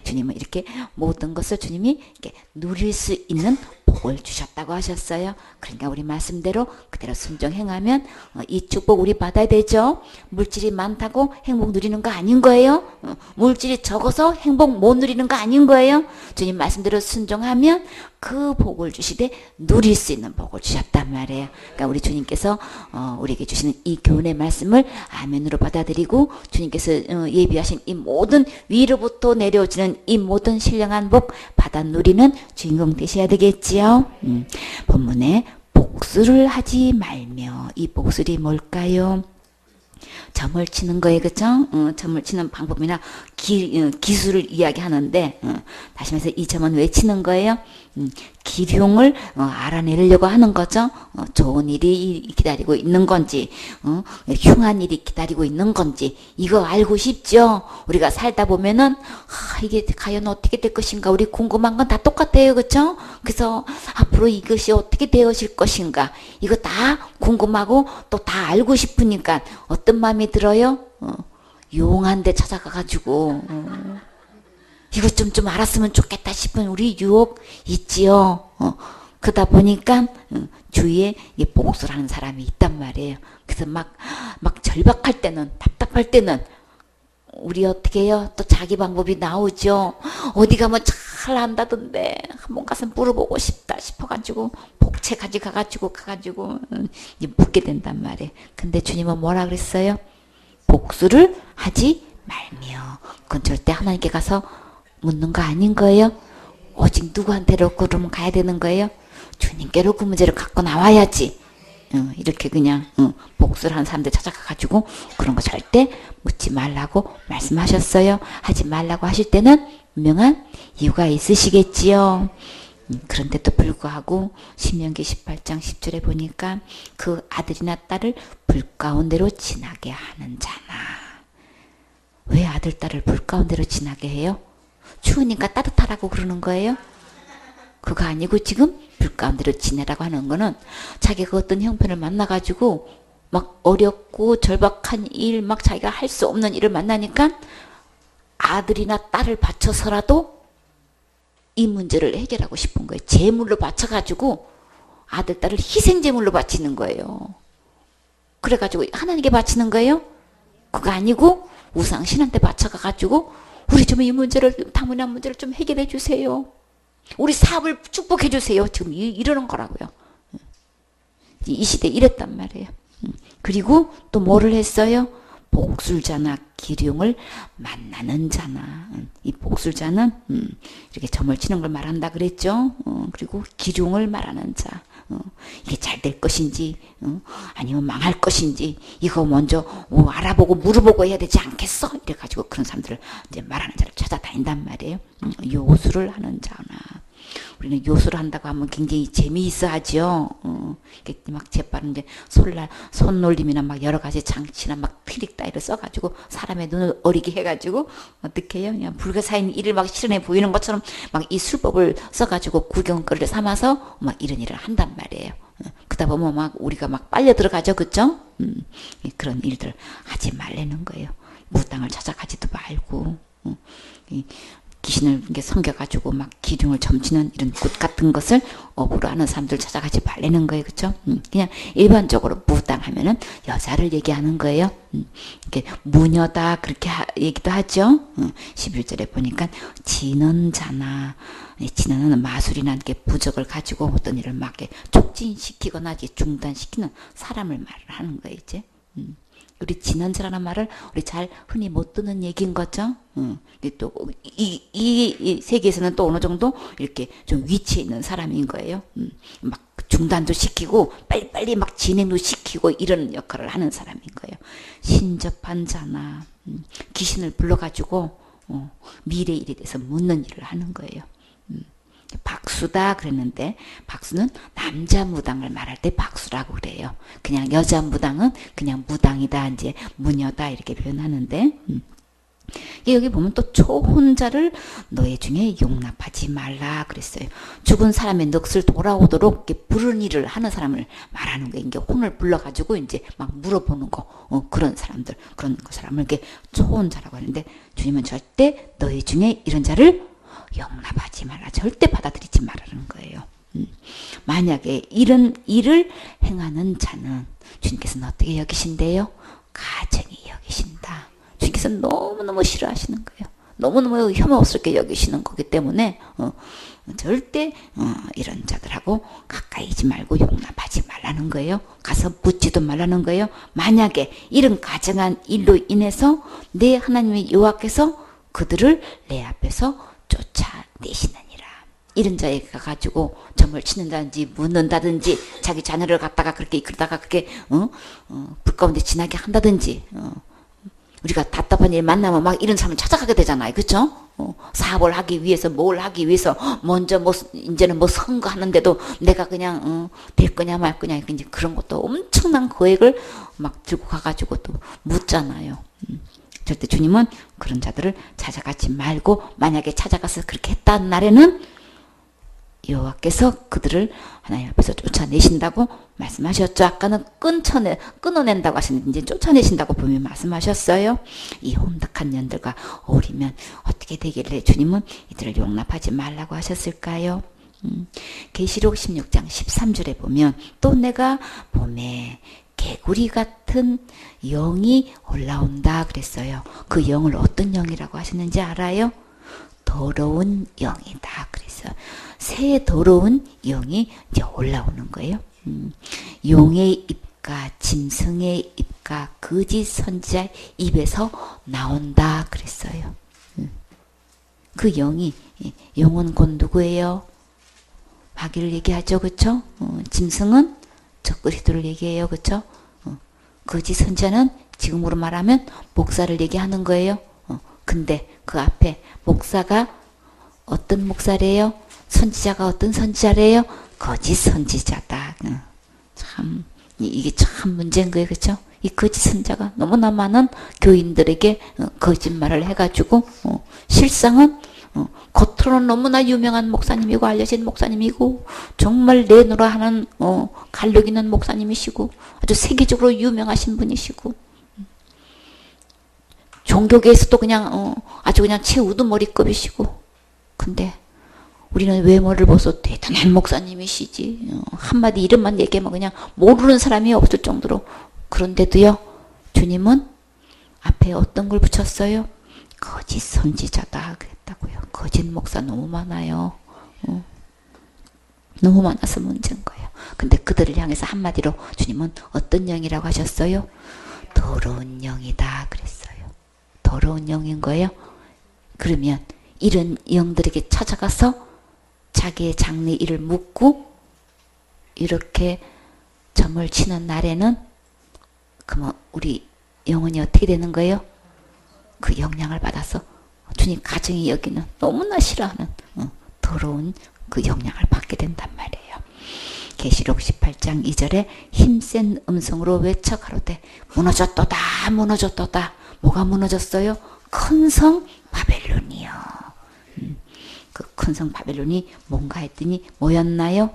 주님은 이렇게 모든 것을 주님이 이렇게 누릴 수 있는 복을 주셨다고 하셨어요. 그러니까 우리 말씀대로 그대로 순종 행하면 이 축복 우리 받아야 되죠. 물질이 많다고 행복 누리는 거 아닌 거예요. 물질이 적어서 행복 못 누리는 거 아닌 거예요. 주님 말씀대로 순종하면 그 복을 주시되 누릴 수 있는 복을 주셨단 말이에요. 그러니까 우리 주님께서 우리에게 주시는 이 교훈의 말씀을 아멘으로 받아들이고 주님께서 예비하신 이 모든 위로부터 내려오지는 이 모든 신령한 복 받아 누리는 주인공 되셔야 되겠지요. 본문에 복수를 하지 말며, 이 복술이 뭘까요? 점을 치는 거예요. 그죠? 점을 치는 방법이나 기술을 이야기하는데 다시 말해서 이 점은 왜 치는 거예요? 기륭을 알아내려고 하는 거죠. 좋은 일이 기다리고 있는 건지 흉한 일이 기다리고 있는 건지 이거 알고 싶죠. 우리가 살다 보면은 이게 과연 어떻게 될 것인가 우리 궁금한 건 다 똑같아요. 그렇죠? 그래서 앞으로 이것이 어떻게 되어질 것인가 이거 다 궁금하고 또 다 알고 싶으니까 어떤 마음이 들어요? 용한 데 찾아가가지고 이것 좀 알았으면 좋겠다 싶은 우리 유혹 있지요. 그러다 보니까 주위에 복수를 하는 사람이 있단 말이에요. 그래서 막 절박할 때는, 답답할 때는 우리 어떻게 해요? 또 자기 방법이 나오죠. 어디 가면 잘 안다던데 한번 가서 물어보고 싶다 싶어가지고 복채 가가지고 이제 묻게 된단 말이에요. 근데 주님은 뭐라 그랬어요? 복수를 하지 말며. 그건 절대 하나님께 가서 묻는 거 아닌 거예요? 오직 누구한테로 그러면 가야 되는 거예요? 주님께로 그 문제를 갖고 나와야지. 이렇게 그냥 복수를 하는 사람들 찾아가가지고 그런 거 절대 묻지 말라고 말씀하셨어요. 하지 말라고 하실 때는 분명한 이유가 있으시겠지요. 그런데도 불구하고 신명기 18장 10절에 보니까 그 아들이나 딸을 불 가운데로 지나게 하는 자나. 왜 아들 딸을 불 가운데로 지나게 해요? 추우니까 따뜻하라고 그러는 거예요? 그거 아니고 지금 불 가운데로 지내라고 하는 거는 자기가 어떤 형편을 만나가지고 막 어렵고 절박한 일, 막 자기가 할 수 없는 일을 만나니까 아들이나 딸을 바쳐서라도 이 문제를 해결하고 싶은 거예요. 제물로 바쳐가지고 아들, 딸을 희생제물로 바치는 거예요. 그래가지고 하나님께 바치는 거예요? 그거 아니고 우상신한테 바쳐가가지고 우리 좀 이 문제를, 당면한 문제를 좀 해결해 주세요. 우리 사업을 축복해 주세요. 지금 이러는 거라고요. 이 시대에 이랬단 말이에요. 그리고 또 뭐를 했어요? 복술자나 기륭을 만나는 자나. 이 복술자는 이렇게 점을 치는 걸 말한다 그랬죠. 그리고 기륭을 말하는 자. 이게 잘 될 것인지 아니면 망할 것인지 이거 먼저 알아보고 물어보고 해야 되지 않겠어? 이래가지고 그런 사람들을 이제 말하는 자를 찾아다닌단 말이에요. 요술을 하는 자나. 우리는 요술을 한다고 하면 굉장히 재미있어 하죠. 막 재빠른데 손놀림이나 막 여러 가지 장치나 막 트릭 따위를 써가지고 사람의 눈을 어리게 해가지고 어떻게 해요? 그냥 불가사인 일을 막 실현해 보이는 것처럼 막 이 술법을 써가지고 구경거리를 삼아서 막 이런 일을 한단 말이에요. 그러다 보면 막 우리가 막 빨려 들어가죠. 그쵸? 그런 일들 하지 말라는 거예요. 무당을 찾아가지도 말고 귀신을 이렇게 섬겨가지고 막 기둥을 점치는 이런 굿 같은 것을 업으로 하는 사람들 찾아가지 말라는 거예요. 그쵸? 그냥 일반적으로 무당하면은 여자를 얘기하는 거예요. 이렇게 무녀다 그렇게 얘기도 하죠. 11절에 보니까 진언자나, 진언은 마술이나 이렇게 부적을 가지고 어떤 일을 막 이렇게 촉진시키거나 이렇게 중단시키는 사람을 말을 하는 거예요. 이제. 우리 진언자라는 말을 우리 잘 흔히 못 듣는 얘기인 거죠. 또 이 세계에서는 또 어느 정도 이렇게 좀 위치에 있는 사람인 거예요. 막 중단도 시키고 빨리빨리 막 진행도 시키고 이런 역할을 하는 사람인 거예요. 신접한 자나 귀신을 불러가지고 미래 일에 대해서 묻는 일을 하는 거예요. 박수다 그랬는데 박수는 남자 무당을 말할 때 박수라고 그래요. 그냥 여자 무당은 그냥 무당이다, 이제 무녀다 이렇게 표현하는데 여기 보면 또 초혼자를 너희 중에 용납하지 말라 그랬어요. 죽은 사람의 넋을 돌아오도록 이렇게 부른 일을 하는 사람을 말하는 거예요. 이게 혼을 불러가지고 이제 막 물어보는 거, 그런 사람들, 그런 사람을 이렇게 초혼자라고 하는데 주님은 절대 너희 중에 이런 자를 용납하지 말라. 절대 받아들이지 말라는 거예요. 만약에 이런 일을 행하는 자는 주님께서는 어떻게 여기신대요? 가증히 여기신다. 주님께서 너무너무 싫어하시는 거예요. 너무너무 혐오스럽게 여기시는 거기 때문에 절대 이런 자들하고 가까이지 말고 용납하지 말라는 거예요. 가서 묻지도 말라는 거예요. 만약에 이런 가증한 일로 인해서 내 하나님의 여호와께서 그들을 내 앞에서 쫓아내시느니라. 이런 자에게 가가지고 점을 치는다든지 묻는다든지 자기 자녀를 갖다가 그렇게 이끌다가 그렇게 불 가운데 지나게 한다든지 우리가 답답한 일 만나면 막 이런 사람을 찾아가게 되잖아요. 그렇죠? 사업을 하기 위해서 뭘 하기 위해서 먼저 뭐 이제는 뭐 선거하는데도 내가 그냥 될 거냐 말 거냐 이제 그런 것도 엄청난 계획을 막 들고 가가지고 또 묻잖아요. 절대 주님은 그런 자들을 찾아가지 말고 만약에 찾아가서 그렇게 했다는 날에는 여호와께서 그들을 하나님 앞에서 쫓아내신다고 말씀하셨죠. 아까는 끊어낸다고 하셨는데 이제 쫓아내신다고 분명히 말씀하셨어요. 이 혼탁한 년들과 어울리면 어떻게 되길래 주님은 이들을 용납하지 말라고 하셨을까요? 계시록 16장 13절에 보면 또 내가 봄에 개구리 같은 영이 올라온다 그랬어요. 그 영을 어떤 영이라고 하셨는지 알아요? 더러운 영이다 그랬어요. 새 더러운 영이 이제 올라오는 거예요. 용의 입과 짐승의 입과 거짓 선지자의 입에서 나온다 그랬어요. 그 영이, 영은 곧 누구예요? 마귀를 얘기하죠. 그쵸? 짐승은 적그리스도를 얘기해요. 그쵸? 거짓 선지자는 지금으로 말하면 목사를 얘기하는 거예요. 근데 그 앞에 목사가 어떤 목사래요? 선지자가 어떤 선지자래요? 거짓 선지자다. 참 이게 참 문제인 거예요. 그렇죠? 이 거짓 선지자가 너무나 많은 교인들에게 거짓말을 해가지고 실상은 겉으로는 너무나 유명한 목사님이고 알려진 목사님이고 정말 내노라 하는 갈력 있는 목사님이시고 아주 세계적으로 유명하신 분이시고 종교계에서도 그냥 아주 그냥 최우두머리급이시고 근데 우리는 외모를 보소 대단한 목사님이시지 한마디 이름만 얘기하면 그냥 모르는 사람이 없을 정도로 그런데도요 주님은 앞에 어떤 걸 붙였어요? 거짓 선지자다 그랬다고요. 거짓 목사 너무 많아요. 너무 많아서 문제인 거예요. 근데 그들을 향해서 한마디로 주님은 어떤 영이라고 하셨어요? 더러운 영이다 그랬어요. 더러운 영인 거예요. 그러면 이런 영들에게 찾아가서 자기의 장래 일을 묻고 이렇게 점을 치는 날에는 그러면 우리 영혼이 어떻게 되는 거예요? 그 영향을 받아서 주님 가정이 여기는 너무나 싫어하는 더러운 그 영향을 받게 된단 말이에요. 계시록 18장 2절에 힘센 음성으로 외쳐 가로되 무너졌도다 무너졌도다. 뭐가 무너졌어요? 큰 성 바벨론이요. 그 큰 성 바벨론이 뭔가 했더니 뭐였나요?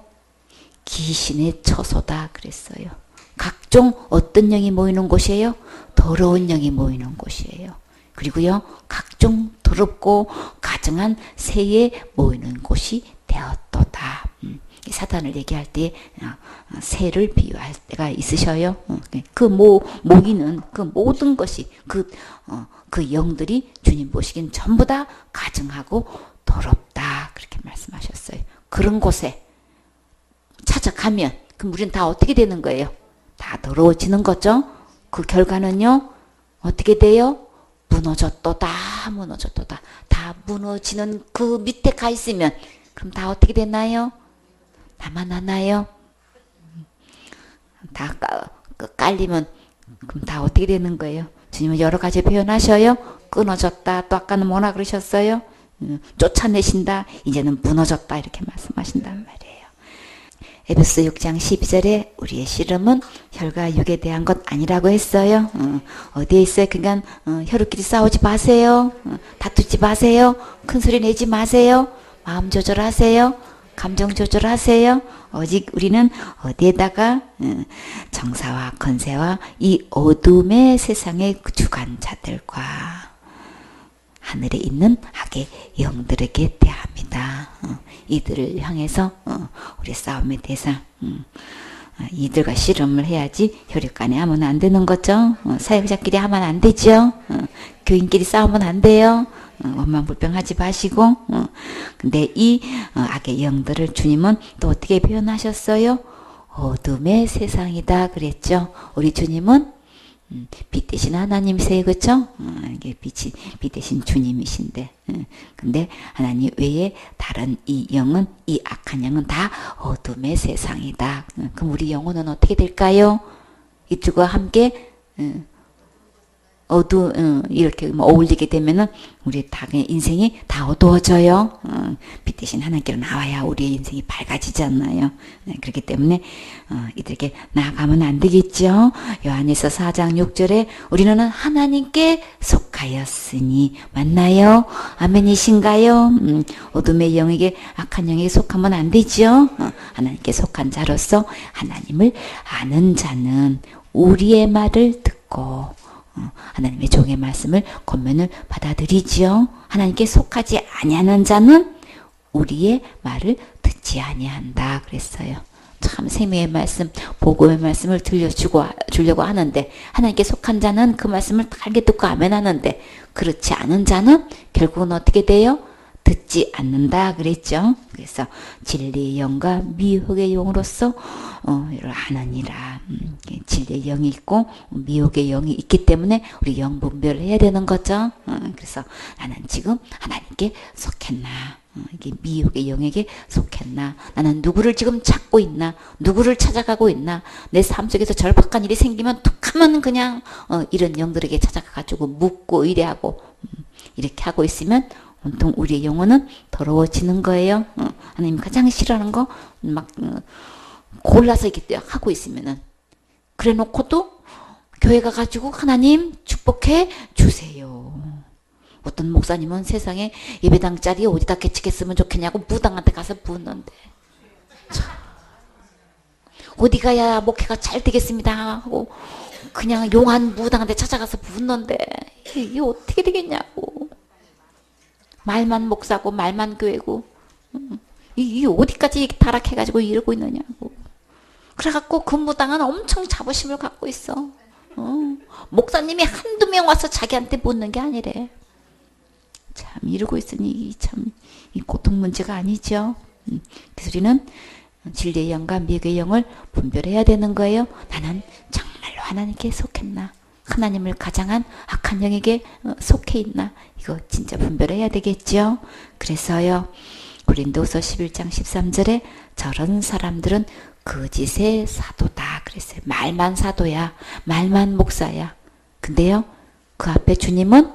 귀신의 처소다 그랬어요. 각종 어떤 영이 모이는 곳이에요? 더러운 영이 모이는 곳이에요. 그리고요 각종 더럽고 가증한 새에 모이는 곳이 되었도다. 사단을 얘기할 때 새를 비유할 때가 있으셔요. 그 모이는 그 모든 것이 그 영들이 주님 보시기엔 전부 다 가증하고 더럽다. 그렇게 말씀하셨어요. 그런 곳에 찾아가면 그럼 우리는 다 어떻게 되는 거예요? 다 더러워지는 거죠. 그 결과는요. 어떻게 돼요? 무너졌도다. 다 무너지는 그 밑에 가 있으면 그럼 다 어떻게 되나요? 남아나나요? 다 깔리면 그럼 다 어떻게 되는 거예요? 주님은 여러 가지 표현하셔요. 끊어졌다. 또 아까는 뭐라 그러셨어요? 쫓아내신다. 이제는 무너졌다. 이렇게 말씀하신단 말이에요. 에베소 6장 12절에 우리의 씨름은 혈과 육에 대한 것 아니라고 했어요. 어디에 있어요? 그러니까 혈육끼리 싸우지 마세요. 다투지 마세요. 큰 소리 내지 마세요. 마음 조절하세요. 감정 조절하세요. 오직 우리는 어디에다가 정사와 권세와 이 어둠의 세상의 주관자들과 하늘에 있는 악의 영들에게 대합니다. 이들을 향해서 우리 싸움의 대상 이들과 씨름을 해야지 혈육 간에 하면 안 되는 거죠. 사역자끼리 하면 안 되죠. 교인끼리 싸우면 안 돼요. 원망불평하지 마시고 근데 이 악의 영들을 주님은 또 어떻게 표현하셨어요? 어둠의 세상이다 그랬죠. 우리 주님은 빛 대신 하나님이세요. 그렇죠? 이게 빛 대신 주님이신데 근데 하나님 외에 다른 이 영은 이 악한 영은 다 어둠의 세상이다. 그럼 우리 영혼은 어떻게 될까요? 이쪽과 함께 이렇게 어울리게 되면은 우리 다 인생이 다 어두워져요. 빛 대신 하나님께로 나와야 우리의 인생이 밝아지잖아요. 그렇기 때문에 이들에게 나아가면 안 되겠죠. 요한에서 4장 6절에 우리는 하나님께 속하였으니 맞나요? 아멘이신가요? 어둠의 영에게 악한 영에게 속하면 안 되죠. 하나님께 속한 자로서 하나님을 아는 자는 우리의 말을 듣고 하나님의 종의 말씀을 권면을 받아들이지요. 하나님께 속하지 아니하는 자는 우리의 말을 듣지 아니한다 그랬어요. 참 생명의 말씀, 복음의 말씀을 주려고 하는데 하나님께 속한 자는 그 말씀을 달게 듣고 아멘하는데 그렇지 않은 자는 결국은 어떻게 돼요? 듣지 않는다 그랬죠. 그래서 진리의 영과 미혹의 영으로서 아느니라. 진리의 영이 있고 미혹의 영이 있기 때문에 우리 영 분별을 해야 되는 거죠. 그래서 나는 지금 하나님께 속했나? 이게 미혹의 영에게 속했나? 나는 누구를 지금 찾고 있나? 누구를 찾아가고 있나? 내 삶 속에서 절박한 일이 생기면 툭하면 그냥 이런 영들에게 찾아가가지고 묻고 의뢰하고 이렇게 하고 있으면 온통 우리의 영혼은 더러워지는 거예요. 하나님 가장 싫어하는 거 막 골라서 이렇게 하고 있으면은 그래 놓고도 교회 가가지고 하나님 축복해 주세요. 어떤 목사님은 세상에 예배당짜리 어디다 개치겠으면 좋겠냐고 무당한테 가서 묻는데 어디 가야 목회가 잘 되겠습니다 하고 그냥 용한 무당한테 찾아가서 묻는데 이게 어떻게 되겠냐고. 말만 목사고 말만 교회고 이 어디까지 타락해가지고 이러고 있느냐고. 그래갖고 그 무당은 엄청 자부심을 갖고 있어. 목사님이 한두 명 와서 자기한테 묻는 게 아니래. 참 이러고 있으니 참 이 고통 문제가 아니죠. 그래서 우리는 진리의 영과 미혹의 영을 분별해야 되는 거예요. 나는 정말로 하나님께 속했나? 하나님을 가장한 악한 영에게 속해 있나? 이거 진짜 분별해야 되겠죠. 그래서요. 고린도서 11장 13절에 저런 사람들은 거짓의 사도다 그랬어요. 말만 사도야. 말만 목사야. 근데요. 그 앞에 주님은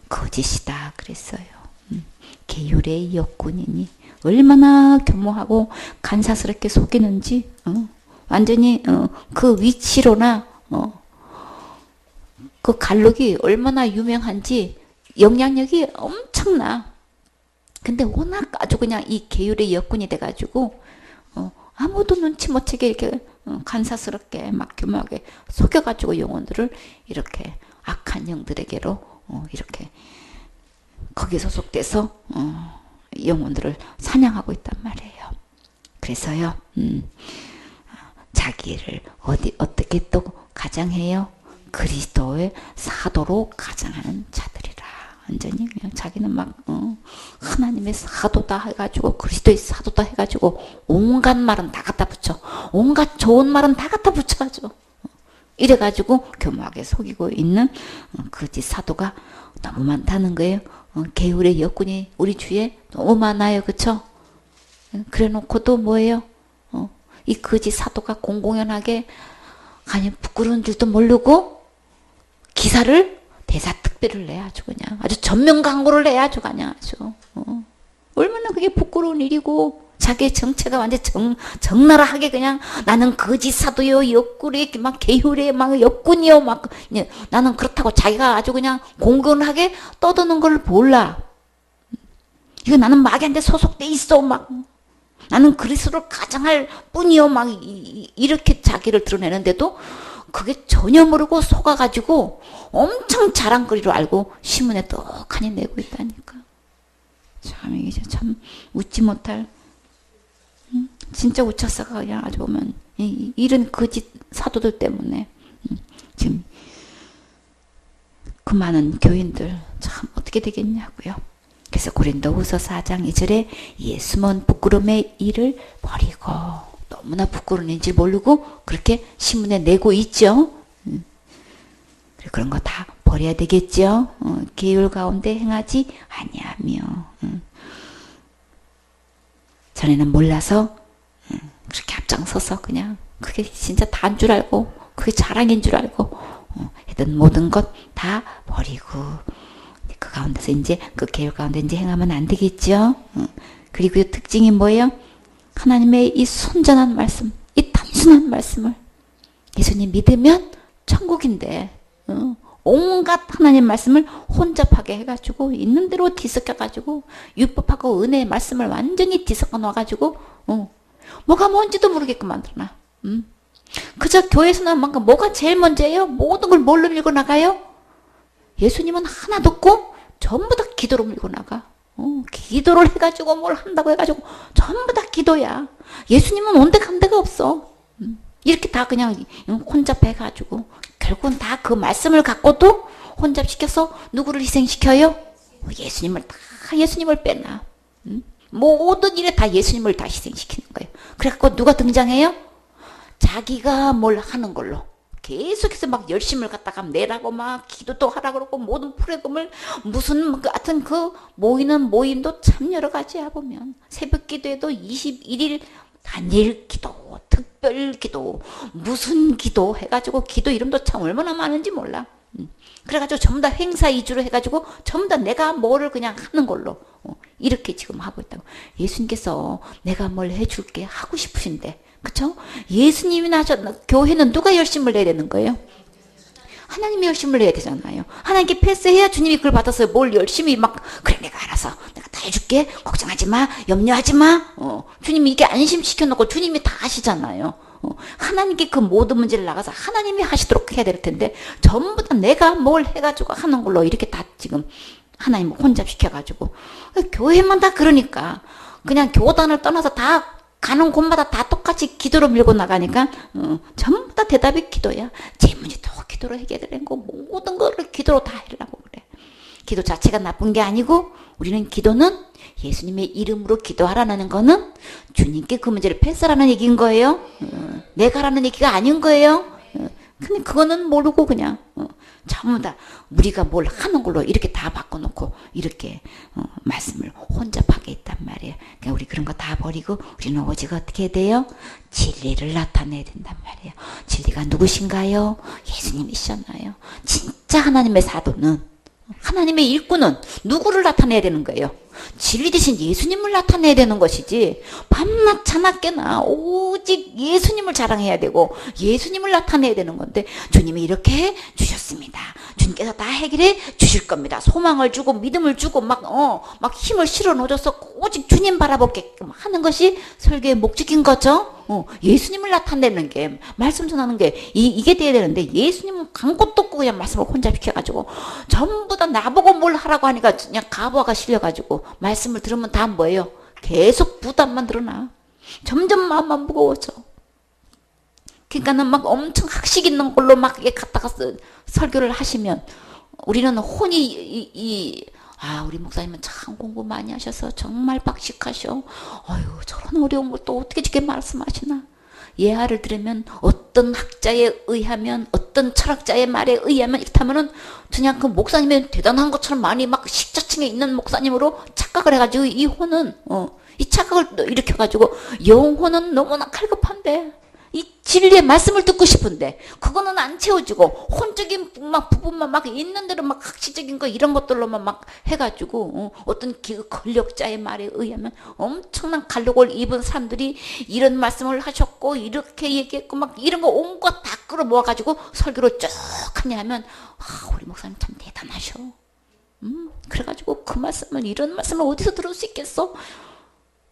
거짓이다 그랬어요. 계율의 역군이니 얼마나 교모하고 간사스럽게 속이는지 완전히 그 위치로나 그 갈록이 얼마나 유명한지 영향력이 엄청나. 근데 워낙 아주 그냥 이 계율의 역군이 돼가지고 아무도 눈치 못 채게 이렇게 간사스럽게 막 교묘하게 속여가지고 영혼들을 이렇게 악한 영들에게로 이렇게 거기에 소속돼서 영혼들을 사냥하고 있단 말이에요. 그래서요, 자기를 어떻게 또 가장해요? 그리스도의 사도로 가장하는 자들이라. 완전히 그냥 자기는 막 하나님의 사도다 해가지고 그리스도의 사도다 해가지고 온갖 말은 다 갖다 붙여. 온갖 좋은 말은 다 갖다 붙여가지고 이래가지고 교묘하게 속이고 있는 거짓 사도가 너무 많다는 거예요. 게으르의 역군이 우리 주위에 너무 많아요. 그쵸? 그래 놓고도 뭐예요? 이 거짓 사도가 공공연하게 아니 부끄러운 줄도 모르고 기사를 대사특별을 내 아주 그냥 아주 전면 광고를 내 아주 그냥 아주 얼마나 그게 부끄러운 일이고 자기의 정체가 완전 적나라하게 그냥 나는 거짓 사도요 역군이 막 게으르의 막 역군이요 막 나는 그렇다고 자기가 아주 그냥 공공하게 떠드는 걸 몰라. 이거 나는 마귀한테 소속돼 있어 막 나는 그리스도를 가장할 뿐이요 막 이렇게 자기를 드러내는데도 그게 전혀 모르고 속아가지고 엄청 자랑거리로 알고 신문에 떡하니 내고 있다니까. 참 이게 참 웃지 못할 진짜 우차사가 그냥 아주 보면 이런 거짓 사도들 때문에 지금 그 많은 교인들 참 어떻게 되겠냐고요. 그래서 고린도후서 4장 2절에 이 숨은 부끄러움의 일을 버리고 너무나 부끄러운 일인지 모르고 그렇게 신문에 내고 있죠. 그런 거 다 버려야 되겠죠. 계율 가운데 행하지 아니하며 전에는 몰라서 그렇게 앞장서서 그냥 그게 진짜 다인 줄 알고 그게 자랑인 줄 알고 했던 모든 것 다 버리고 그 가운데서 이제 그 계율 가운데 이제 행하면 안 되겠죠. 그리고 특징이 뭐예요? 하나님의 이 순전한 말씀, 이 단순한 말씀을 예수님 믿으면 천국인데 온갖 하나님 말씀을 혼잡하게 해가지고 있는 대로 뒤섞여가지고 율법하고 은혜의 말씀을 완전히 뒤섞어 놔가지고 뭐가 뭔지도 모르게끔 만들어놔. 그저 교회에서는 뭐가 제일 먼저예요? 모든 걸 뭘로 밀고 나가요? 예수님은 하나 듣고 전부 다 기도로 밀고 나가. 기도를 해가지고 뭘 한다고 해가지고 전부 다 기도야. 예수님은 온데간데가 없어. 이렇게 다 그냥 혼잡해가지고 결국은 다 그 말씀을 갖고도 혼잡시켜서 누구를 희생시켜요? 예수님을 빼놔. 모든 일에 다 예수님을 다 희생시키는 거예요. 그래갖고 누가 등장해요? 자기가 뭘 하는 걸로 계속해서 막 열심을 갖다가 내라고 막 기도도 하라 그러고 모든 프로그램을 무슨 같은 그 모이는 모임도 참 여러 가지야 보면 새벽 기도에도 21일 단일 기도, 특별 기도, 무슨 기도 해가지고 기도 이름도 참 얼마나 많은지 몰라. 그래가지고 전부 다 행사 위주로 해가지고 전부 다 내가 뭐를 그냥 하는 걸로 이렇게 지금 하고 있다고. 예수님께서 내가 뭘 해줄게 하고 싶으신데 그쵸? 예수님이나 교회는 누가 열심을 내야 되는 거예요? 하나님이 열심을 내야 되잖아요. 하나님께 패스해야 주님이 그걸 받아서 뭘 열심히 막 그래 내가 알아서 내가 다 해줄게 걱정하지 마 염려하지 마 주님이 이게 안심시켜 놓고 주님이 다 하시잖아요. 하나님께 그 모든 문제를 나가서 하나님이 하시도록 해야 될 텐데 전부 다 내가 뭘 해가지고 하는 걸로 이렇게 다 지금 하나님 혼잡시켜가지고 교회만 다 그러니까 그냥 교단을 떠나서 다 가는 곳마다 다 똑같이 기도로 밀고 나가니까 전부 다 대답이 기도야. 제 문제도 기도로 해결되는 거 모든 거를 기도로 다 하려고 그래. 기도 자체가 나쁜 게 아니고 우리는 기도는 예수님의 이름으로 기도하라는 거는 주님께 그 문제를 패스하라는 얘기인 거예요. 내가 하라는 얘기가 아닌 거예요. 근데 그거는 모르고 그냥 전부 다 우리가 뭘 하는 걸로 이렇게 다 바꿔놓고 이렇게 말씀을 혼잡하게 있단 말이에요. 그러니까 우리 그런 거 다 버리고 우리는 오직 어떻게 해야 돼요? 진리를 나타내야 된단 말이에요. 진리가 누구신가요? 예수님이시잖아요. 진짜 하나님의 사도는 하나님의 일꾼은 누구를 나타내야 되는 거예요? 진리 대신 예수님을 나타내야 되는 것이지 밤낮 자나깨나 오직 예수님을 자랑해야 되고 예수님을 나타내야 되는 건데 주님이 이렇게 주셨습니다. 주님께서 다 해결해 주실 겁니다. 소망을 주고 믿음을 주고 막 힘을 실어 넣어줘서 오직 주님 바라보게끔 하는 것이 설교의 목적인 거죠. 예수님을 나타내는 게, 말씀 전하는 게, 이게 돼야 되는데, 예수님은 간 것도 없고 그냥 말씀을 혼자 비켜가지고, 전부 다 나보고 뭘 하라고 하니까 그냥 가부화가 실려가지고, 말씀을 들으면 다 뭐예요? 계속 부담만 드러나. 점점 마음만 무거워져. 그러니까는 막 엄청 학식 있는 걸로 막 갖다가 설교를 하시면, 우리는 혼이, 우리 목사님은 참 공부 많이 하셔서 정말 박식하셔. 어휴, 저런 어려운 걸 또 어떻게 저렇게 말씀하시나. 예화를 들으면 어떤 학자에 의하면, 어떤 철학자의 말에 의하면 이렇다면은 그냥 그 목사님이 대단한 것처럼 많이 막 식자층에 있는 목사님으로 착각을 해가지고 이 혼은, 이 착각을 일으켜가지고 영혼은 너무나 갈급한데, 이 진리의 말씀을 듣고 싶은데 그거는 안 채워지고 혼적인 막 부분만 막 있는 대로 막 학식적인 거 이런 것들로만 막 해가지고 어떤 권력자의 말에 의하면 엄청난 갈록을 입은 사람들이 이런 말씀을 하셨고 이렇게 얘기했고 막 이런 거 온 거 다 끌어모아가지고 설교를 쭉 하냐 하면 우리 목사님 참 대단하셔. 그래가지고 그 말씀을, 이런 말씀을 어디서 들을 수 있겠어?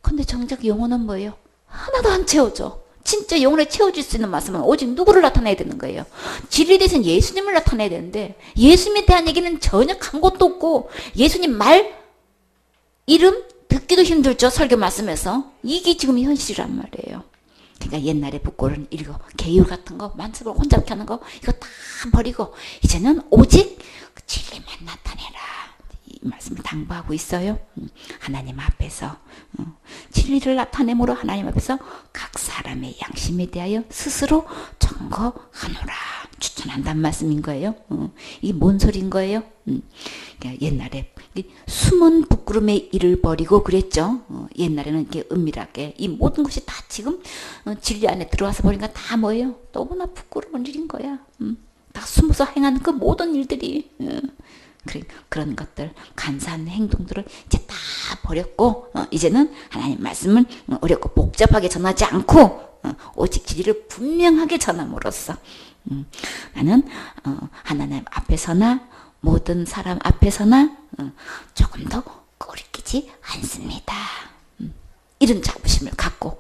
근데 정작 영혼은 뭐예요? 하나도 안 채워져. 진짜 영혼을 채워줄 수 있는 말씀은 오직 누구를 나타내야 되는 거예요? 진리에 대해서는 예수님을 나타내야 되는데 예수님에 대한 얘기는 전혀 간 것도 없고, 예수님 말, 이름 듣기도 힘들죠. 설교 말씀에서. 이게 지금 현실이란 말이에요. 그러니까 옛날에 북고는 읽어 계율 같은 거, 만습을 혼자 하는 거 이거 다 버리고 이제는 오직 진리만 나타내라. 이 말씀을 당부하고 있어요. 하나님 앞에서 진리를 나타내므로 하나님 앞에서 각 사람의 양심에 대하여 스스로 점거하노라 추천한다는 말씀인 거예요. 이게 뭔 소리인 거예요? 그러니까 옛날에 숨은 부끄럼의 일을 버리고 그랬죠. 옛날에는 이렇게 은밀하게 이 모든 것이 다 지금 진리 안에 들어와서 보니까 다 뭐예요? 너무나 부끄러운 일인 거야. 다 숨어서 행하는 그 모든 일들이. 그런 것들, 간사한 행동들을 이제 다 버렸고, 이제는 하나님 말씀을 어렵고 복잡하게 전하지 않고, 오직 진리를 분명하게 전함으로써, 나는, 하나님 앞에서나, 모든 사람 앞에서나, 조금 더 꺼리끼지 않습니다. 이런 자부심을 갖고,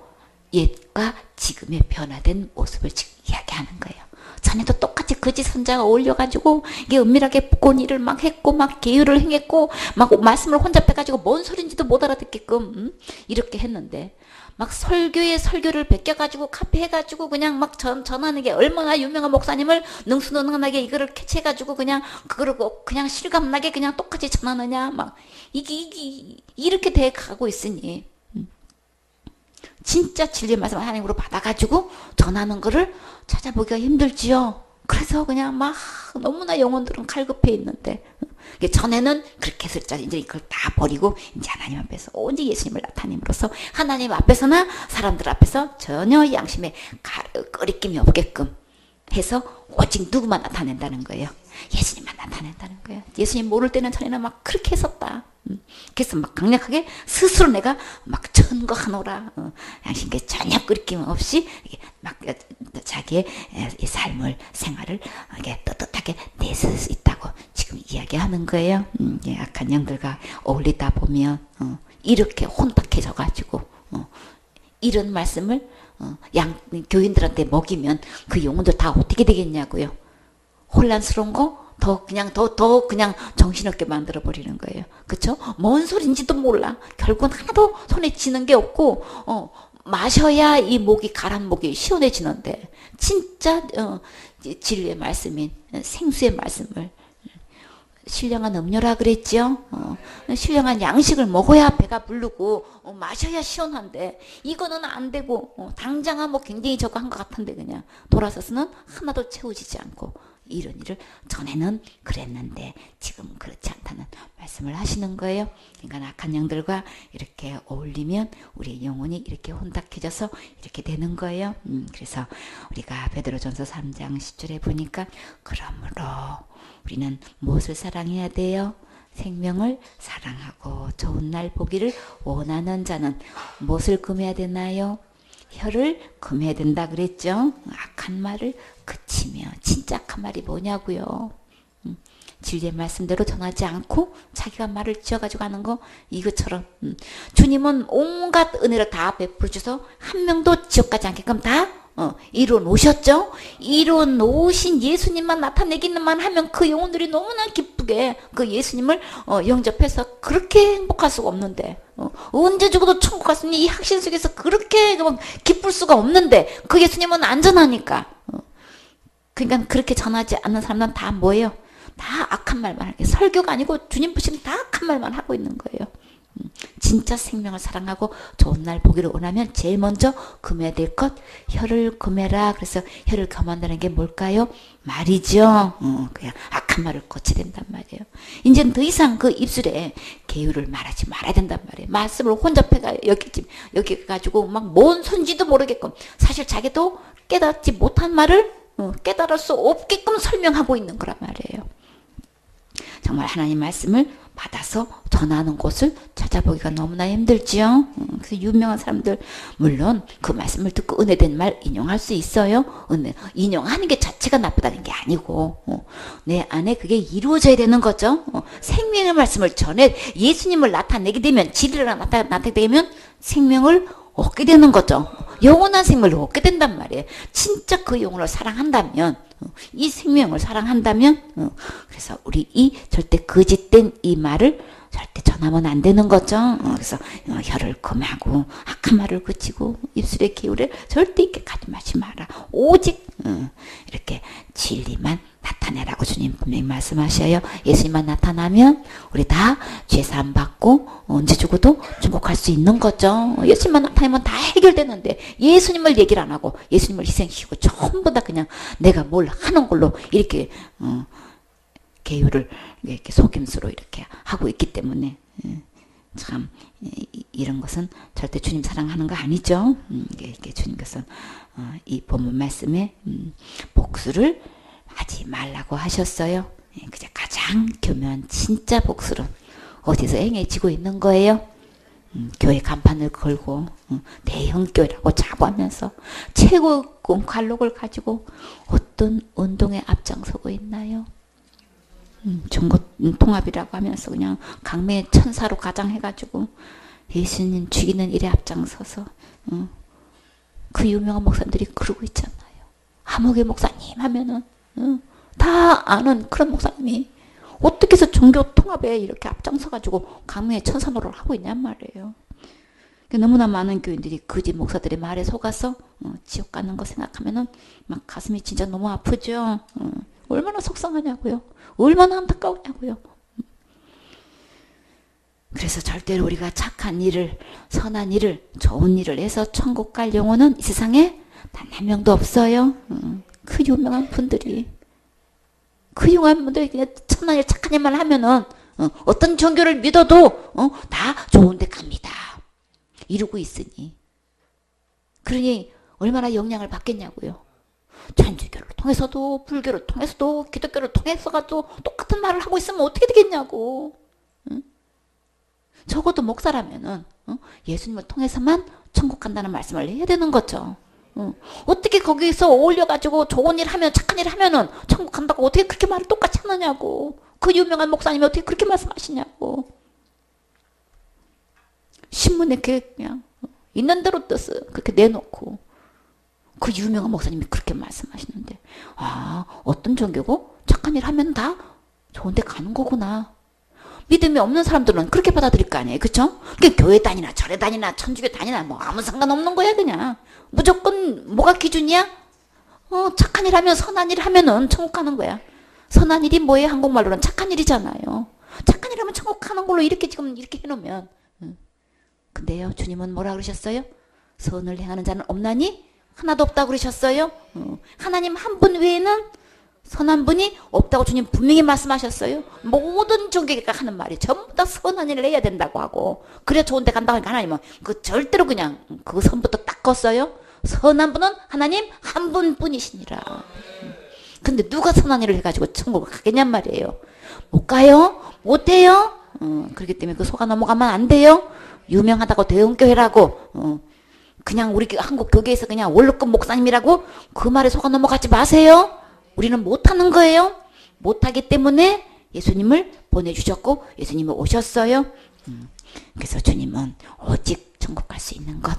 옛과 지금의 변화된 모습을 지금 이야기하는 거예요. 전에도 똑같이 거짓 선자가 어울려가지고 이게 은밀하게 부고운 일을 막 했고 막 계율을 행했고 막 말씀을 혼자 빼가지고 뭔 소린지도 못 알아듣게끔 이렇게 했는데, 막 설교를 베껴가지고 카피 해가지고 그냥 막 전하는 게 얼마나 유명한 목사님을 능수능란하게 이거를 캐치해가지고 그냥 그거를 그냥 실감나게 그냥 똑같이 전하느냐, 막 이게 이렇게 돼 가고 있으니 진짜 진리의 말씀 하나님으로 받아가지고 전하는 거를 찾아보기가 힘들지요. 그래서 그냥 막 너무나 영혼들은 갈급해 있는데, 전에는 그렇게 했었죠. 이제 이걸 다 버리고 이제 하나님 앞에서 오직 예수님을 나타냄으로써 하나님 앞에서나 사람들 앞에서 전혀 양심에 꺼리낌이 없게끔 해서 오직 누구만 나타낸다는 거예요? 예수님만 나타낸다는 거예요. 예수님 모를 때는 전에는 막 그렇게 했었다. 그래서 막 강력하게 스스로 내가 막 전거하노라. 양심께 전혀 끄리낌 없이 막 자기의 삶을, 생활을 떳떳하게 내세울 수 있다고 지금 이야기하는 거예요. 악한 영들과 어울리다 보면 이렇게 혼탁해져 가지고 이런 말씀을 교인들한테 먹이면 그 영혼들 다 어떻게 되겠냐고요. 혼란스러운 거 더 그냥 정신없게 만들어 버리는 거예요. 그쵸? 뭔 소린지도 몰라. 결국은 하나도 손에 쥐는 게 없고 마셔야 이 목이 가란 목이 시원해지는데, 진짜 진리의 말씀인 생수의 말씀을, 신령한 음료라 그랬죠. 신령한 양식을 먹어야 배가 부르고 마셔야 시원한데 이거는 안 되고 당장은 뭐 굉장히 저거 한 것 같은데 그냥 돌아서서는 하나도 채워지지 않고, 이런 일을 전에는 그랬는데 지금 그렇지 않다는 말씀을 하시는 거예요. 그러니까 악한 영들과 이렇게 어울리면 우리의 영혼이 이렇게 혼탁해져서 이렇게 되는 거예요. 그래서 우리가 베드로전서 3장 10절에 보니까, 그러므로 우리는 무엇을 사랑해야 돼요? 생명을 사랑하고 좋은 날 보기를 원하는 자는 무엇을 금해야 되나요? 혀를 금해야 된다 그랬죠. 악한 말을 그치며. 진짜 악한 말이 뭐냐고요. 진리의 말씀대로 전하지 않고 자기가 말을 지어가지고 하는 거 이것처럼 주님은 온갖 은혜를 다 베풀어 주셔서 한 명도 지옥 가지 않게끔 다 이루어 놓으셨죠. 이루어 놓으신 예수님만 나타내기만 하면 그 영혼들이 너무나 기쁘게 그 예수님을 영접해서 그렇게 행복할 수가 없는데 언제 죽어도 천국 갈 수 있는 이 확신 속에서 그렇게 기쁠 수가 없는데 그 예수님은 안전하니까 그러니까 그렇게 전하지 않는 사람들은 다 뭐예요? 다 악한 말만 하게 설교가 아니고 주님 보시는 다 악한 말만 하고 있는 거예요. 진짜 생명을 사랑하고 좋은 날 보기를 원하면 제일 먼저 금해야 될 것 혀를 금해라. 그래서 혀를 금한다는 게 뭘까요? 말이죠. 그냥 악한 말을 고쳐야 된단 말이에요. 이제는 더 이상 그 입술에 계율을 말하지 말아야 된단 말이에요. 말씀을 혼잡해가 여기 가지고 막 뭔 손지도 모르게끔 사실 자기도 깨닫지 못한 말을 깨달을 수 없게끔 설명하고 있는 거란 말이에요. 정말 하나님 말씀을 받아서 전하는 곳을 찾아보기가 너무나 힘들지요. 그래서 유명한 사람들 물론 그 말씀을 듣고 은혜된 말 인용할 수 있어요. 인용하는 게 자체가 나쁘다는 게 아니고 내 안에 그게 이루어져야 되는 거죠. 생명의 말씀을 전해 예수님을 나타내게 되면 진리를 나타내게 되면 생명을 얻게 되는 거죠. 영원한 생명을 얻게 된단 말이에요. 진짜 그 영혼을 사랑한다면 이 생명을 사랑한다면 그래서 우리 이 절대 거짓된 이 말을 절대 전하면 안 되는 거죠. 그래서 혀를 금하고 악한 말을 그치고 입술의 기울에 절대 있게 가지 마지 마라. 오직 이렇게 진리만 나타내라고 주님 분명히 말씀하셔요. 예수님만 나타나면 우리 다 죄사함 받고 언제 죽어도 천국 갈 수 있는 거죠. 예수님만 나타나면 다 해결되는데 예수님을 얘기를 안 하고 예수님을 희생시키고 전부 다 그냥 내가 뭘 하는 걸로 이렇게 계율을 이렇게 속임수로 이렇게 하고 있기 때문에 참 이런 것은 절대 주님 사랑하는 거 아니죠. 이게 주님께서 이 본문 말씀에 복수를 하지 말라고 하셨어요. 그저 가장 교묘한 진짜 복수는 어디서 행해지고 있는 거예요? 교회 간판을 걸고 대형교회라고 자부하면서 최고급 관록을 가지고 어떤 운동에 앞장서고 있나요? 중고 통합이라고 하면서 그냥 강매 천사로 가장해가지고 예수님 죽이는 일에 앞장서서 그 유명한 목사님들이 그러고 있잖아요. 하목의 목사님 하면은 다 아는 그런 목사님이 어떻게 해서 종교 통합에 이렇게 앞장서가지고 강매의 천사 노릇을 하고 있냔 말이에요. 너무나 많은 교인들이 거짓 목사들의 말에 속아서 지옥 가는 거 생각하면은 막 가슴이 진짜 너무 아프죠. 얼마나 속상하냐고요. 얼마나 안타까우냐고요. 그래서 절대로 우리가 착한 일을, 선한 일을, 좋은 일을 해서 천국 갈 영혼은 이 세상에 단 한 명도 없어요. 그 유명한 분들이 그냥 천한 일, 착한 일만 하면은 어떤 종교를 믿어도 다 좋은 데 갑니다. 이루고 있으니. 그러니 얼마나 영향을 받겠냐고요. 천주교를 통해서도 불교를 통해서도 기독교를 통해서도 똑같은 말을 하고 있으면 어떻게 되겠냐고. 적어도 목사라면은 예수님을 통해서만 천국 간다는 말씀을 해야 되는 거죠. 어떻게 거기서 어울려가지고 좋은 일 하면 착한 일 하면은 천국 간다고 어떻게 그렇게 말을 똑같이 하느냐고. 그 유명한 목사님이 어떻게 그렇게 말씀하시냐고. 신문에 그냥 있는 대로 뜻을 그렇게 내놓고 그 유명한 목사님이 그렇게 말씀하시는데 어떤 종교고 착한 일 하면 다 좋은 데 가는 거구나. 믿음이 없는 사람들은 그렇게 받아들일 거 아니에요. 그쵸? 교회 다니나 절에 다니나 천주교 다니나 뭐 아무 상관없는 거야 그냥. 무조건 뭐가 기준이야? 착한 일 하면 선한 일 하면은 천국 가는 거야. 선한 일이 뭐예요? 한국말로는 착한 일이잖아요. 착한 일 하면 천국 가는 걸로 이렇게 지금 이렇게 해놓으면 근데요 주님은 뭐라 그러셨어요? 선을 행하는 자는 없나니? 하나도 없다고 그러셨어요. 하나님 한 분 외에는 선한 분이 없다고 주님 분명히 말씀하셨어요. 모든 종교가 하는 말이 전부 다 선한 일을 해야 된다고 하고 그래야 좋은 데 간다고 하니까 하나님은 그 절대로 그냥 그 선부터 딱 껐어요. 선한 분은 하나님 한 분뿐이시니라. 근데 누가 선한 일을 해가지고 천국을 가겠냔 말이에요. 못 가요? 못 해요? 그렇기 때문에 그 속아 넘어가면 안 돼요. 유명하다고 대형교회라고 그냥 우리 한국 교계에서 그냥 원로급 목사님이라고 그 말에 속아 넘어가지 마세요. 우리는 못하는 거예요. 못하기 때문에 예수님을 보내주셨고 예수님이 오셨어요. 그래서 주님은 오직 천국 갈 수 있는 것.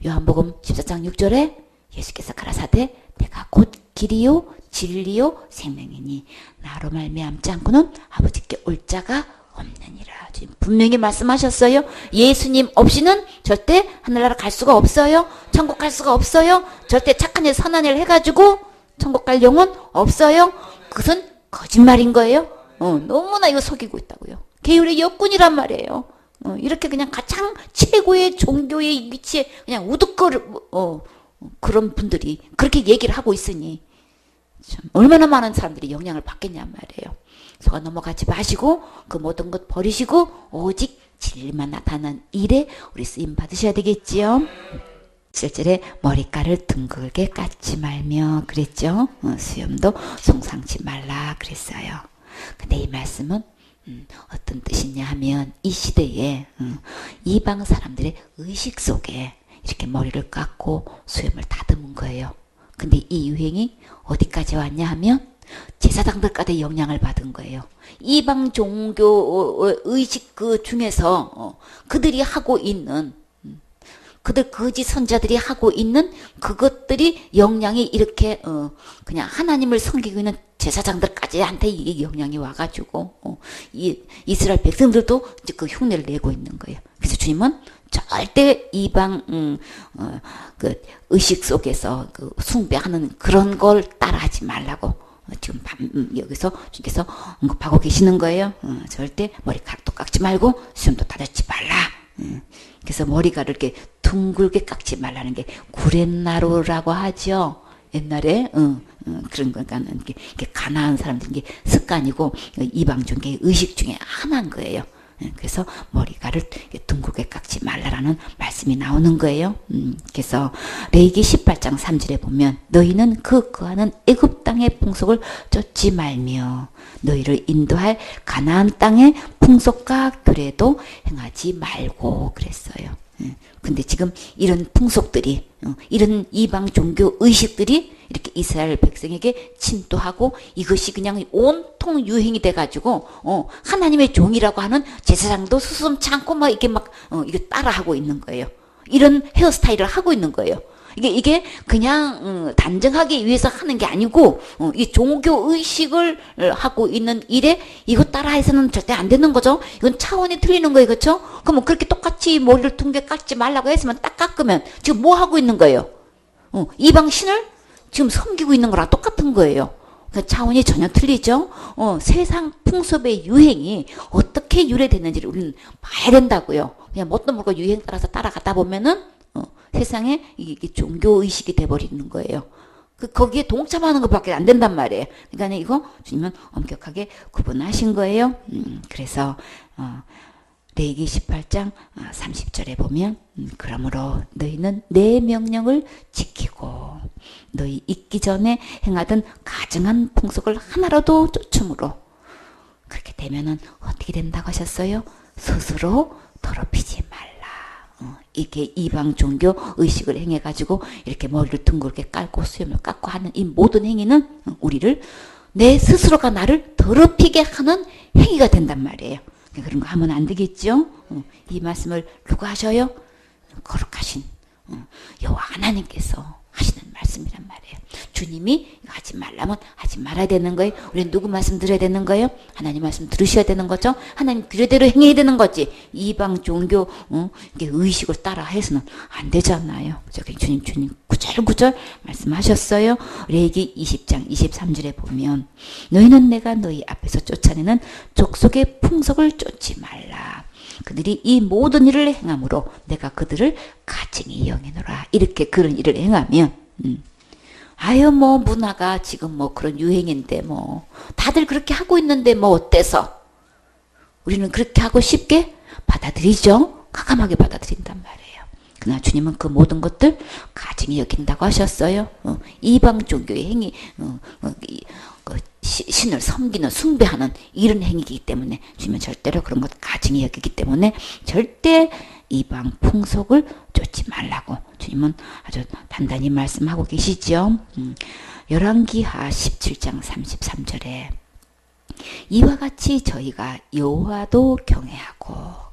요한복음 14장 6절에 예수께서 가라사대 내가 곧 길이요 진리요 생명이니 나로 말미암지 않고는 아버지께 올 자가 없느니라. 지금 분명히 말씀하셨어요. 예수님 없이는 절대 하늘나라 갈 수가 없어요. 천국 갈 수가 없어요. 절대 착한 일 선한 일 해가지고 천국 갈 영혼 없어요. 그것은 거짓말인 거예요. 너무나 이거 속이고 있다고요. 게으르의 역군이란 말이에요. 이렇게 그냥 가장 최고의 종교의 위치에 그냥 우두커를 그런 분들이 그렇게 얘기를 하고 있으니 참 얼마나 많은 사람들이 영향을 받겠냔 말이에요. 속아 넘어가지 마시고 그 모든 것 버리시고 오직 진리만 나타나는 일에 우리 쓰임 받으셔야 되겠지요. 7절에 머리카락을 둥글게 깎지 말며 그랬죠. 수염도 송상치 말라 그랬어요. 근데 이 말씀은 어떤 뜻이냐 하면 이 시대에 이방 사람들의 의식 속에 이렇게 머리를 깎고 수염을 다듬은 거예요. 근데 이 유행이 어디까지 왔냐 하면 제사장들까지 영향을 받은 거예요. 이방 종교 의식 그 중에서 그들이 하고 있는 그들 거짓 선자들이 하고 있는 그것들이 영향이 이렇게 그냥 하나님을 섬기고 있는 제사장들까지한테 이게 영향이 와가지고 이 이스라엘 백성들도 이제 그 흉내를 내고 있는 거예요. 그래서 주님은 절대 이방 그 의식 속에서 그 숭배하는 그런 걸 따라하지 말라고 지금 여기서 주님께서 언급하고 계시는 거예요. 절대 머리카락도 깎지 말고 수염도 다듬지 말라. 그래서 머리카락을 이렇게 둥글게 깎지 말라는 게 구렛나루라고 하죠. 옛날에 그런 거니까 이게 가나안 사람들이 습관이고 이방 종교의 의식 중에 하나인 거예요. 그래서 머리카락을 둥글게 깎지 말라라는 말씀이 나오는 거예요. 그래서 레위기 18장 3절에 보면 너희는 거하는 애굽 땅의 풍속을 쫓지 말며 너희를 인도할 가나안 땅의 풍속과 규례도 행하지 말고 그랬어요. 근데 지금 이런 풍속들이 이런 이방 종교 의식들이 이렇게 이스라엘 백성에게 침투하고 이것이 그냥 온통 유행이 돼가지고 하나님의 종이라고 하는 제사장도 수숨치 않고 막 이게 막 이게 따라하고 있는 거예요. 이런 헤어스타일을 하고 있는 거예요. 이게 그냥 단정하기 위해서 하는 게 아니고 이 종교 의식을 하고 있는 일에 이거 따라해서는 절대 안 되는 거죠. 이건 차원이 틀리는 거예요, 그렇죠? 그러면 그렇게 똑같이 머리를 둥게 깎지 말라고 했으면 딱 깎으면 지금 뭐 하고 있는 거예요? 이방 신을 지금 섬기고 있는 거랑 똑같은 거예요. 그러니까 차원이 전혀 틀리죠. 세상 풍습의 유행이 어떻게 유래됐는지를 우리는 봐야 된다고요. 그냥 뭣도 모르고 유행 따라서 따라가다 보면은 세상에 이게 종교 의식이 돼버리는 거예요. 거기에 동참하는 것밖에 안 된단 말이에요. 그러니까 이거 주님은 엄격하게 구분하신 거예요. 그래서 레위기 18장 30절에 보면 그러므로 너희는 내 명령을 지키고 너희 있기 전에 행하던 가증한 풍속을 하나라도 쫓음으로 그렇게 되면은 어떻게 된다고 하셨어요? 스스로 더럽히지 말라. 이렇게 이방 종교 의식을 행해가지고 이렇게 머리를 둥글게 깔고 수염을 깎고 하는 이 모든 행위는 우리를 내 스스로가 나를 더럽히게 하는 행위가 된단 말이에요. 그런 거 하면 안 되겠죠? 이 말씀을 누가 하셔요? 거룩하신 여호와 하나님께서 하시는 말씀이란 말이에요. 주님이 하지 말라면 하지 말아야 되는 거예요. 우리는 누구 말씀 들어야 되는 거예요? 하나님 말씀 들으셔야 되는 거죠. 하나님 규례대로 행해야 되는 거지. 이방 종교 의식을 따라 해서는 안 되잖아요. 저기 주님 구절구절 말씀하셨어요. 레위기 20장 23절에 보면 너희는 내가 너희 앞에서 쫓아내는 족속의 풍속을 쫓지 말라. 그들이 이 모든 일을 행함으로 내가 그들을 가증히 여기노라. 이렇게 그런 일을 행하면 아유 뭐 문화가 지금 뭐 그런 유행인데 뭐 다들 그렇게 하고 있는데 뭐 어때서 우리는 그렇게 하고 쉽게 받아들이죠. 과감하게 받아들인단 말이에요. 그러나 주님은 그 모든 것들 가증히 여긴다고 하셨어요. 이방 종교의 행위 신을 섬기는 숭배하는 이런 행위이기 때문에 주님은 절대로 그런 것 가증히 여기기 때문에 절대 이방 풍속을 쫓지 말라고 주님은 아주 단단히 말씀하고 계시죠. 열왕기하 17장 33절에 이와 같이 저희가 여호와도 경외하고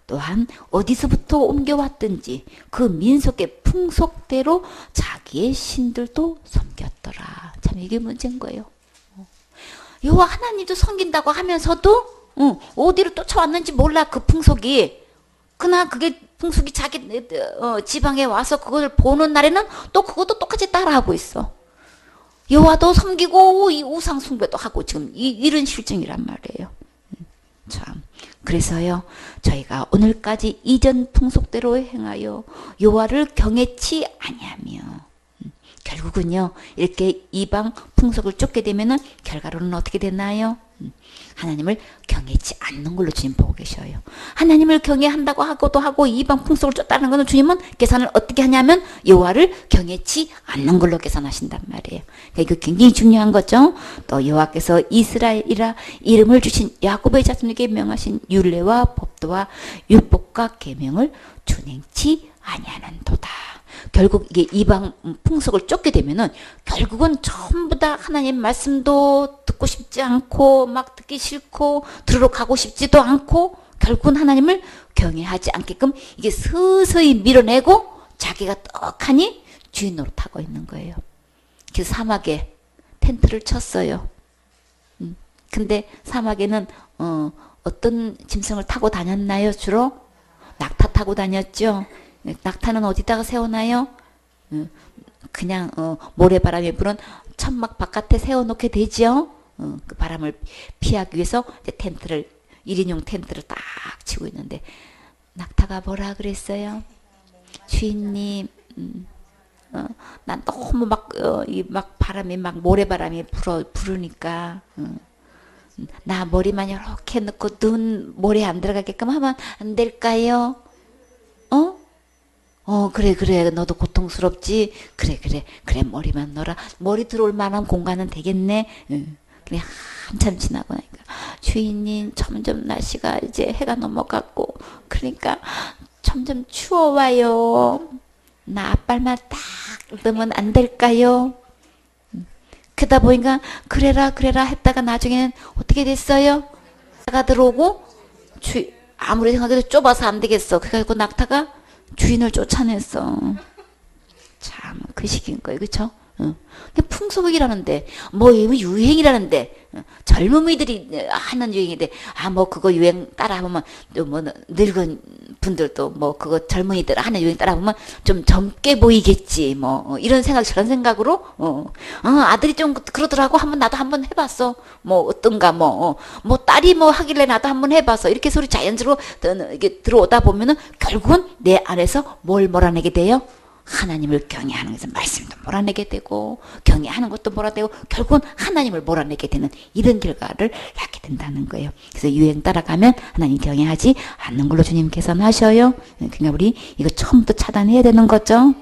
또한 어디서부터 옮겨왔든지 그 민속의 풍속대로 자기의 신들도 섬겼더라. 참 이게 문제인 거예요. 여호와 하나님도 섬긴다고 하면서도 어디로 쫓아왔는지 몰라. 그 풍속이. 그러나 그게 풍속이 자기 지방에 와서 그걸 보는 날에는 또 그것도 똑같이 따라하고 있어. 여호와도 섬기고 이 우상 숭배도 하고 지금 이런 실정이란 말이에요. 참 그래서요 저희가 오늘까지 이전 풍속대로 행하여 여호와를 경외치 아니하며 결국은요 이렇게 이방 풍속을 쫓게 되면은 결과로는 어떻게 되나요? 하나님을 경외치 않는 걸로 주님 보고 계셔요. 하나님을 경외한다고 하고도 하고 이방 풍속을 쫓다는 것은 주님은 계산을 어떻게 하냐면 여호와를 경외치 않는 걸로 계산하신단 말이에요. 그러니까 이거 굉장히 중요한 거죠. 또 여호와께서 이스라엘이라 이름을 주신 야곱의 자손에게 명하신 율례와 법도와 율법과 계명을 준행치 아니하는도다. 결국 이게 이방 풍속을 쫓게 되면은 결국은 전부 다 하나님 말씀도 듣고 싶지 않고 막 듣기 싫고 들으러 가고 싶지도 않고 결국은 하나님을 경외하지 않게끔 이게 서서히 밀어내고 자기가 떡하니 주인 노릇하고 있는 거예요. 그래서 사막에 텐트를 쳤어요. 근데 사막에는 어떤 짐승을 타고 다녔나요? 주로 낙타 타고 다녔죠. 낙타는 어디다가 세워놔요? 그냥 모래바람이 부는 천막 바깥에 세워놓게 되죠. 그 바람을 피하기 위해서 이제 텐트를 1인용 텐트를 딱 치고 있는데 낙타가 뭐라 그랬어요? 주인님, 난 너무 막 바람이 막 모래바람이 부르니까 나 머리만 이렇게 넣고 눈 모래 안 들어가게끔 하면 안 될까요? 그래 너도 고통스럽지. 그래 머리만 넣어라. 머리 들어올 만한 공간은 되겠네. 그래 한참 지나고 나니까 주인님 점점 날씨가 이제 해가 넘어갔고 그러니까 점점 추워와요. 나 앞발만 딱 넣으면 안 될까요? 그러다 보니까 그래라 했다가 나중에는 어떻게 됐어요? 낙타가 들어오고 아무리 생각해도 좁아서 안 되겠어. 그래가지고 낙타가 주인을 쫓아냈어. 참 그 시기인 거예요. 그쵸? 풍속이라는데 뭐 유행이라는데 젊은이들이 하는 유행인데 뭐 그거 유행 따라하면 또 뭐 늙은 분들도 뭐 그거 젊은이들 하는 유행 따라하면 좀 젊게 보이겠지 뭐 이런 저런 생각으로 아들이 좀 그러더라고. 나도 한번 해봤어. 뭐 어떤가 뭐 딸이 뭐 하길래 나도 한번 해봤어. 이렇게 소리 자연스러워 이게 들어오다 보면은 결국은 내 안에서 뭘 몰아내게 돼요? 하나님을 경외하는 것은 말씀도 몰아내게 되고 경외하는 것도 몰아내고 결국은 하나님을 몰아내게 되는 이런 결과를 낳게 된다는 거예요. 그래서 유행 따라가면 하나님 경외하지 않는 걸로 주님께서는 하셔요. 그러니까 우리 이거 처음부터 차단해야 되는 거죠.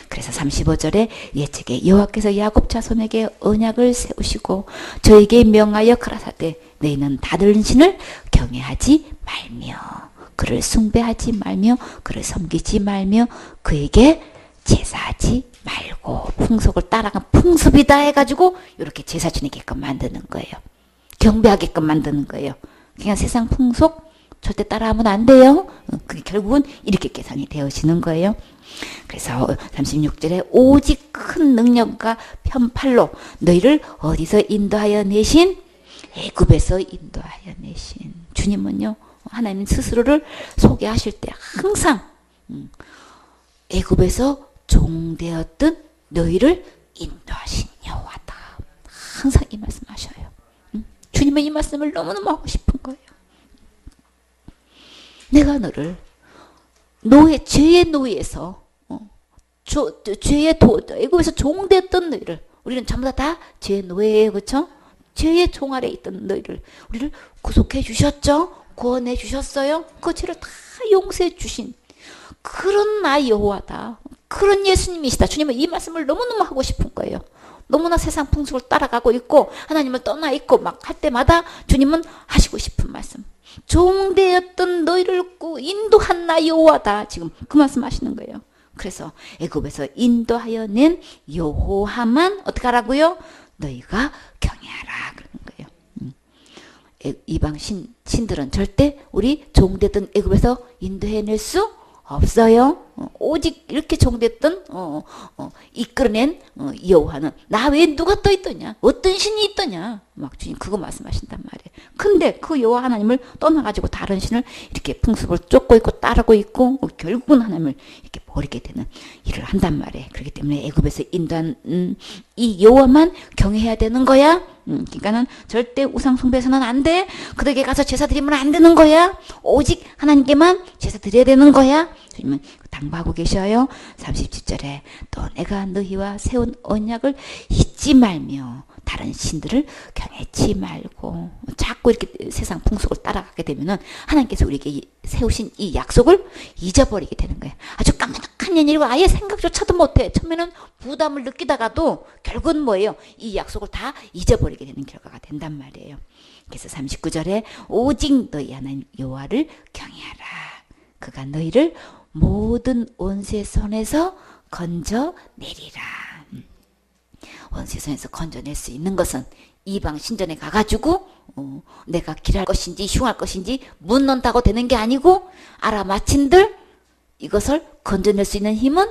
그래서 35절에 예측에 여호와께서 야곱 자손에게 언약을 세우시고 저에게 명하여 가라사대 너희는 다른 신을 경외하지 말며 그를 숭배하지 말며 그를 섬기지 말며 그에게 제사하지 말고 풍속을 따라간 풍습이다 해가지고 이렇게 제사 지내게끔 만드는 거예요. 경배하게끔 만드는 거예요. 그냥 세상 풍속 절대 따라하면 안 돼요. 그게 결국은 이렇게 계산이 되어지는 거예요. 그래서 36절에 오직 큰 능력과 편팔로 너희를 어디서 인도하여 내신? 애굽에서 인도하여 내신. 주님은요. 하나님 스스로를 소개하실 때 항상 애굽에서 종되었던 너희를 인도하신 여호와다. 항상 이 말씀하셔요. 주님은 이 말씀을 너무너무 하고 싶은 거예요. 내가 너를 죄의 노예에서 죄의 애굽에서 종되었던 너희를 우리는 전부 다 죄의 노예예요. 그렇죠? 죄의 종 아래 있던 너희를 우리를 구속해 주셨죠? 구원해 주셨어요. 그 죄를 다 용서해 주신 그런 나 여호와다. 그런 예수님이시다. 주님은 이 말씀을 너무너무 하고 싶은 거예요. 너무나 세상 풍속을 따라가고 있고 하나님을 떠나 있고 막 할 때마다 주님은 하시고 싶은 말씀. 종되었던 너희를 인도한 나 여호와다. 지금 그 말씀 하시는 거예요. 그래서 애굽에서 인도하여 낸 여호와만 어떻게 하라고요? 너희가 경외하라 그러는 거예요. 이방 신들은 절대 우리 종됐던 애굽에서 인도해낼 수 없어요. 오직 이렇게 종됐던 이끌어낸 여호와는 나 외에 누가 또 있더냐? 어떤 신이 있더냐? 막 주님 그거 말씀하신단 말이에요. 근데 그 여호와 하나님을 떠나가지고 다른 신을 이렇게 풍습을 쫓고 있고 따르고 있고 결국은 하나님을 이렇게 버리게 되는 일을 한단 말이에요. 그렇기 때문에 애굽에서 인도한 이 여호와만 경외해야 되는 거야. 그러니까는 절대 우상 숭배해서는 안 돼. 그들에게 가서 제사 드리면 안 되는 거야. 오직 하나님께만 제사 드려야 되는 거야. 주님은 당부하고 계셔요. 37절에 또 내가 너희와 세운 언약을 잊지 말며 다른 신들을 경외치 말고 자꾸 이렇게 세상 풍속을 따라가게 되면은 하나님께서 우리에게 세우신 이 약속을 잊어버리게 되는 거예요. 아주 까마득한 일이고 아예 생각조차도 못해. 처음에는 부담을 느끼다가도 결국은 뭐예요? 이 약속을 다 잊어버리게 되는 결과가 된단 말이에요. 그래서 39절에 오직 너희 하나님 여호와를 경외하라. 그가 너희를 모든 원수의 손에서 건져내리라. 원수의 손에서 건져낼 수 있는 것은 이방 신전에 가가지고 내가 길할 것인지 흉할 것인지 묻는다고 되는 게 아니고 알아맞힌들 이것을 건져낼 수 있는 힘은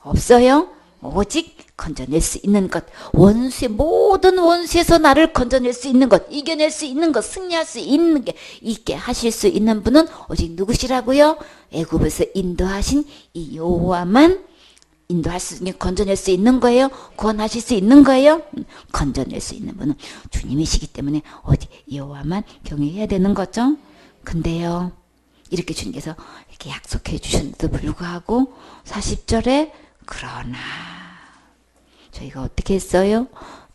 없어요. 오직 건져낼 수 있는 것, 모든 원수에서 나를 건져낼 수 있는 것, 이겨낼 수 있는 것, 승리할 수 있는 게 있게 하실 수 있는 분은 오직 누구시라고요? 애굽에서 인도하신 이 여호와만 인도할 수 있는, 건져낼 수 있는 거예요. 구원하실 수 있는 거예요. 건져낼 수 있는 분은 주님이시기 때문에 오직 여호와만 경외해야 되는 거죠. 근데요, 이렇게 주님께서 이렇게 약속해 주셨는데도 불구하고 40절에 그러나 저희가 어떻게 했어요?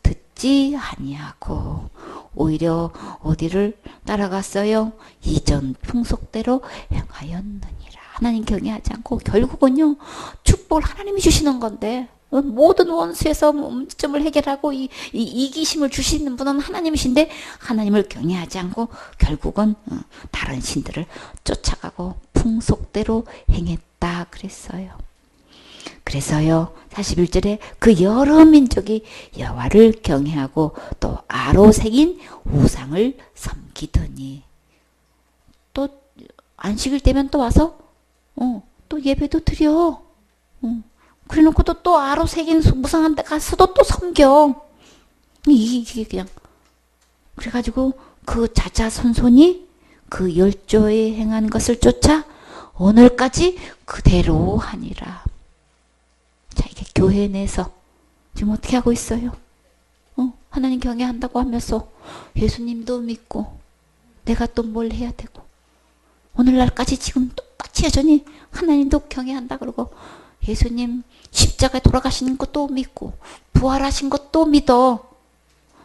듣지 아니하고 오히려 어디를 따라갔어요? 이전 풍속대로 행하였느니라. 하나님 경외하지 않고 결국은요 축복을 하나님이 주시는 건데 모든 원수에서 문제점을 해결하고 이 이기심을 주시는 분은 하나님이신데 하나님을 경외하지 않고 결국은 다른 신들을 쫓아가고 풍속대로 행했다 그랬어요. 그래서요 41절에 그 여러 민족이 여호와를 경외하고 또 아로 새긴 우상을 섬기더니 또 안식일 되면 또 와서 또 예배도 드려. 그래놓고 또 아로 새긴 우상한 데 가서도 또 섬겨. 이게 그냥 그래가지고 그 자자손손이 그 열조에 행한 것을 쫓아 오늘까지 그대로 하니라. 자, 이게 교회 내에서 지금 어떻게 하고 있어요? 하나님 경외한다고 하면서 예수님도 믿고 내가 또 뭘 해야 되고 오늘날까지 지금 똑같이 여전히 하나님도 경외한다 그러고 예수님 십자가에 돌아가시는 것도 믿고 부활하신 것도 믿어.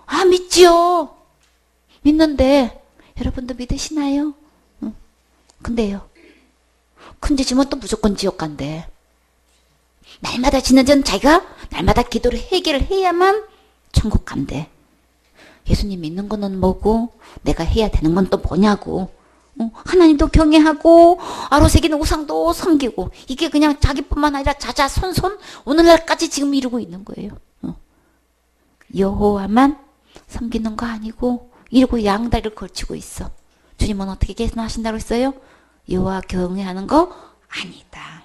아 믿지요. 믿는데 여러분도 믿으시나요? 근데요. 근데 지금 또 무조건 지옥 간대. 날마다 지는 전 자기가 날마다 기도를 해결을 해야만 천국 간대. 예수님 믿는 거는 뭐고 내가 해야 되는 건 또 뭐냐고. 하나님도 경외하고 아로 새기는 우상도 섬기고 이게 그냥 자기뿐만 아니라 자자손손 오늘날까지 지금 이루고 있는 거예요. 여호와만 섬기는 거 아니고 이러고 양다리를 걸치고 있어. 주님은 어떻게 계산하신다고 했어요? 여호와 경외하는 거 아니다.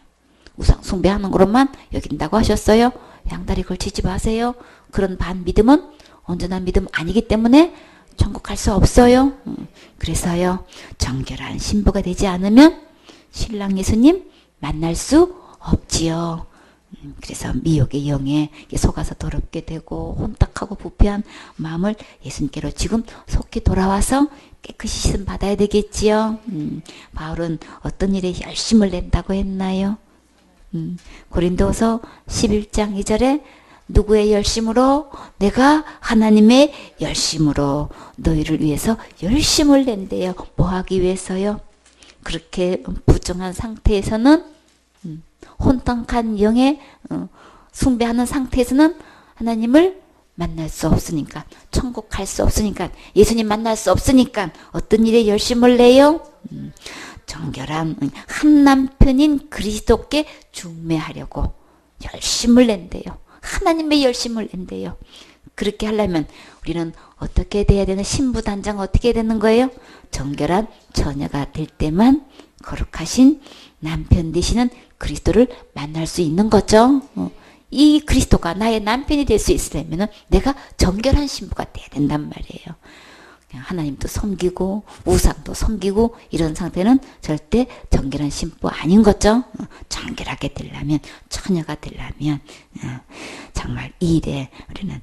우상 숭배하는 거로만 여긴다고 하셨어요. 양다리 걸치지 마세요. 그런 반믿음은 온전한 믿음 아니기 때문에 천국 갈 수 없어요. 그래서요 정결한 신부가 되지 않으면 신랑 예수님 만날 수 없지요. 그래서 미혹의 영에 속아서 더럽게 되고 혼탁하고 부패한 마음을 예수님께로 지금 속히 돌아와서 깨끗이 씻음 받아야 되겠지요. 바울은 어떤 일에 열심을 낸다고 했나요? 고린도서 11장 2절에 누구의 열심으로? 내가 하나님의 열심으로 너희를 위해서 열심을 낸대요. 뭐 하기 위해서요? 그렇게 부정한 상태에서는 혼탁한 영에 숭배하는 상태에서는 하나님을 만날 수 없으니까 천국 갈 수 없으니까 예수님 만날 수 없으니까 어떤 일에 열심을 내요? 정결한 한 남편인 그리스도께 중매하려고 열심을 낸대요. 하나님의 열심을 낸대요. 그렇게 하려면 우리는 어떻게 돼야 되는, 신부단장 어떻게 되는 거예요? 정결한 처녀가 될 때만 거룩하신 남편 되시는 그리스도를 만날 수 있는 거죠. 이 그리스도가 나의 남편이 될 수 있으려면 내가 정결한 신부가 돼야 된단 말이에요. 하나님도 섬기고 우상도 섬기고 이런 상태는 절대 정결한 신부 아닌 거죠. 정결하게 되려면, 처녀가 되려면 정말 이 일에 우리는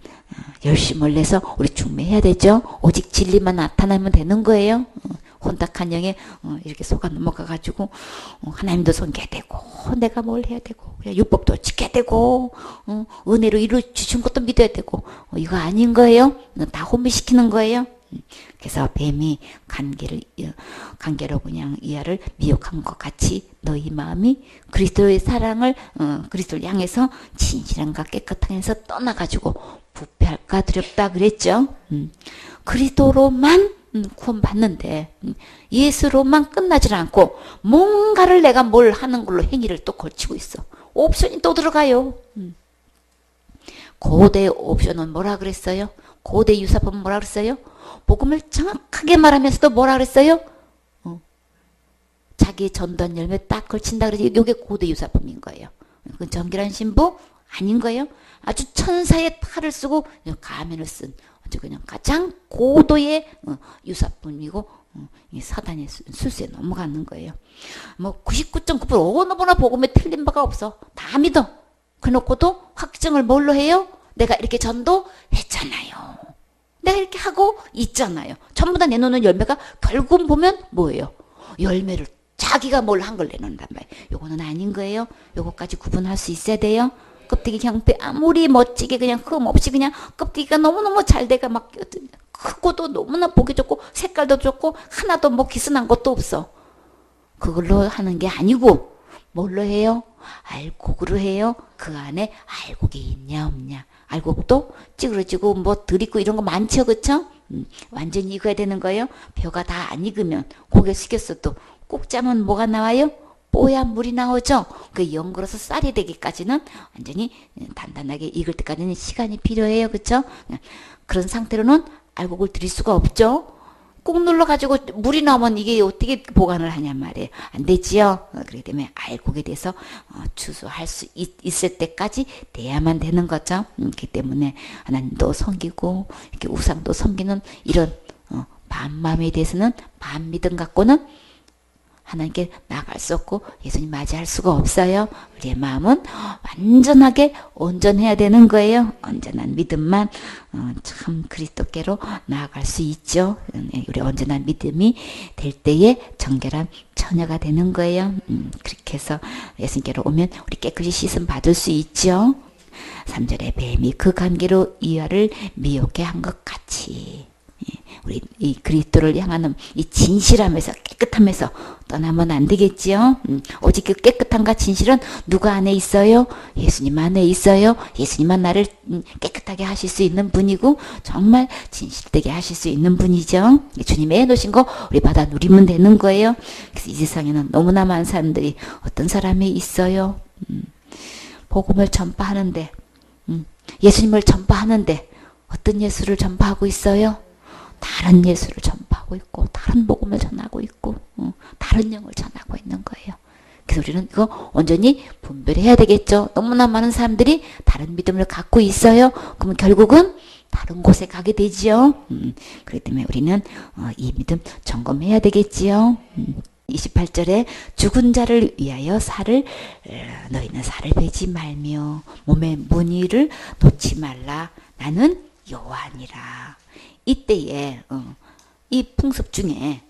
열심을 내서 우리 중매해야 되죠. 오직 진리만 나타나면 되는 거예요. 혼탁한 영에 이렇게 속아 넘어가가지고 하나님도 섬겨야 되고, 내가 뭘 해야 되고, 율법도 지켜야 되고, 은혜로 이루 주신 것도 믿어야 되고, 이거 아닌 거예요. 다 혼미시키는 거예요. 그래서 뱀이 간계로 그냥 이하를 미혹한 것 같이 너희 마음이 그리스도의 사랑을, 그리스도를 향해서 진실함과 깨끗함에서 떠나가지고 부패할까 두렵다 그랬죠. 그리스도로만 구원받는데 예수로만 끝나질 않고 뭔가를 내가 뭘 하는 걸로 행위를 또 걸치고 있어. 옵션이 또 들어가요. 고대 옵션은 뭐라 그랬어요? 고대 유사법은 뭐라 그랬어요? 복음을 정확하게 말하면서도 뭐라 그랬어요? 자기 전도한 열매 딱 걸친다 그래서 이게 고대 유사법인 거예요. 그 정결한 신부 아닌 거예요. 아주 천사의 탈을 쓰고 가면을 쓴 아주 그냥 가장 고도의 유사품이고 사단의 술수에 넘어가는 거예요. 뭐 99.9% 어느 보나 복음에 틀린 바가 없어. 다 믿어. 그놓고도 확증을 뭘로 해요? 내가 이렇게 전도했잖아요. 내가 이렇게 하고 있잖아요. 전부 다 내놓는 열매가 결국은 보면 뭐예요? 열매를 자기가 뭘 한 걸 내놓는단 말이에요. 요거는 아닌 거예요. 요거까지 구분할 수 있어야 돼요. 껍데기 형태 아무리 멋지게 그냥 흠 없이 그냥 껍데기가 너무너무 잘 돼가 막 크고도 너무나 보기 좋고 색깔도 좋고 하나도 뭐 기스난 것도 없어. 그걸로 하는 게 아니고 뭘로 해요? 알곡으로 해요. 그 안에 알곡이 있냐 없냐. 알곡도 찌그러지고 뭐 들있고 이런 거 많죠, 그쵸? 완전히 익어야 되는 거예요. 벼가 다 안 익으면 고개 숙였어도 꼭 짜면 뭐가 나와요? 뽀얀 물이 나오죠. 그 연걸어서 쌀이 되기까지는 완전히 단단하게 익을 때까지는 시간이 필요해요, 그쵸? 그런 상태로는 알곡을 들일 수가 없죠. 꾹 눌러가지고 물이 나오면 이게 어떻게 보관을 하냔 말이에요. 안 되지요. 그렇기 때문에 알곡에 대해서 추수할 수 있을 때까지 돼야만 되는 거죠. 그렇기 때문에 하나님도 섬기고 이렇게 우상도 섬기는 이런 반마음에 대해서는 반믿음 갖고는 하나님께 나아갈 수 없고 예수님 맞이할 수가 없어요. 우리의 마음은 완전하게 온전해야 되는 거예요. 온전한 믿음만 참 그리스도께로 나아갈 수 있죠. 우리 온전한 믿음이 될 때에 정결한 처녀가 되는 거예요. 그렇게 해서 예수님께로 오면 우리 깨끗이 씻음 받을 수 있죠. 3절에 뱀이 그 관계로 이하를 미혹해 한 것 같이 우리 이 그리스도를 향하는 이 진실함에서 깨끗함에서 떠나면 안 되겠지요. 오직 그 깨끗함과 진실은 누가 안에 있어요? 예수님 안에 있어요. 예수님만 나를 깨끗하게 하실 수 있는 분이고 정말 진실되게 하실 수 있는 분이죠. 주님이 해놓으신 거 우리 받아 누리면 되는 거예요. 그래서 이 세상에는 너무나 많은 사람들이 어떤 사람이 있어요. 복음을 전파하는데 예수님을 전파하는데 어떤 예수를 전파하고 있어요? 다른 예수를 전파하고 있고 다른 복음을 전하고 있고 다른 영을 전하고 있는 거예요. 그래서 우리는 이거 온전히 분별해야 되겠죠. 너무나 많은 사람들이 다른 믿음을 갖고 있어요. 그러면 결국은 다른 곳에 가게 되지요. 그렇기 때문에 우리는 이 믿음 점검해야 되겠지요. 28절에 죽은 자를 위하여 너희는 살을 베지 말며 몸의 문의를 놓지 말라. 나는 여호와니라. 이때에 이 풍습 중에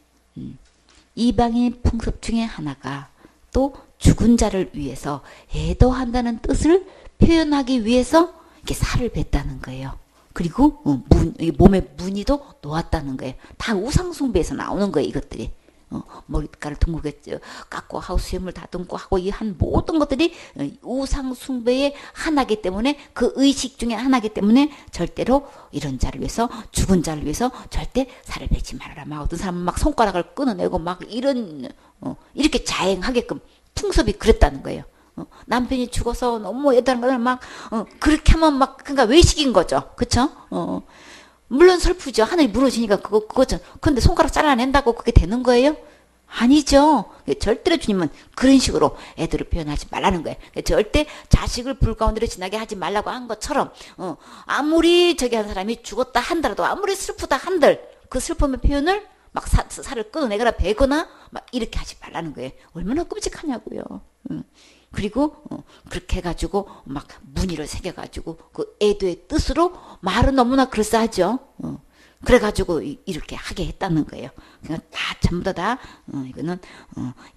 이방인 풍습 중에 하나가 또 죽은 자를 위해서 애도한다는 뜻을 표현하기 위해서 이렇게 살을 뱉다는 거예요. 그리고 몸에 무늬도 놓았다는 거예요. 다 우상숭배에서 나오는 거예요, 이것들이. 머리카락을 둥글게 깎고 하고 수염을 다듬고 하고 이 한 모든 것들이 우상숭배의 하나이기 때문에 그 의식 중에 하나이기 때문에 절대로 이런 자를 위해서 죽은 자를 위해서 절대 살을 베지 말아라. 막 어떤 사람은 막 손가락을 끊어내고 막 이런 이렇게 자행하게끔 풍습이 그랬다는 거예요. 남편이 죽어서 너무 애다는 걸 막, 그렇게 하면 막, 그러니까 외식인 거죠. 그쵸? 물론 슬프죠. 하늘이 무너지니까 그거죠. 근데 손가락 잘라낸다고 그게 되는 거예요? 아니죠. 절대로 주님은 그런 식으로 애들을 표현하지 말라는 거예요. 절대 자식을 불 가운데로 지나게 하지 말라고 한 것처럼, 아무리 저기 한 사람이 죽었다 한다라도, 아무리 슬프다 한들, 그 슬픔의 표현을 막 살을 끊어내거나 베거나 막 이렇게 하지 말라는 거예요. 얼마나 끔찍하냐고요. 그리고 그렇게 해가지고 막 무늬를 새겨가지고 그 애도의 뜻으로 말은 너무나 그럴싸하죠. 그래가지고 이렇게 하게 했다는 거예요. 그러니까 다 전부 다 이거는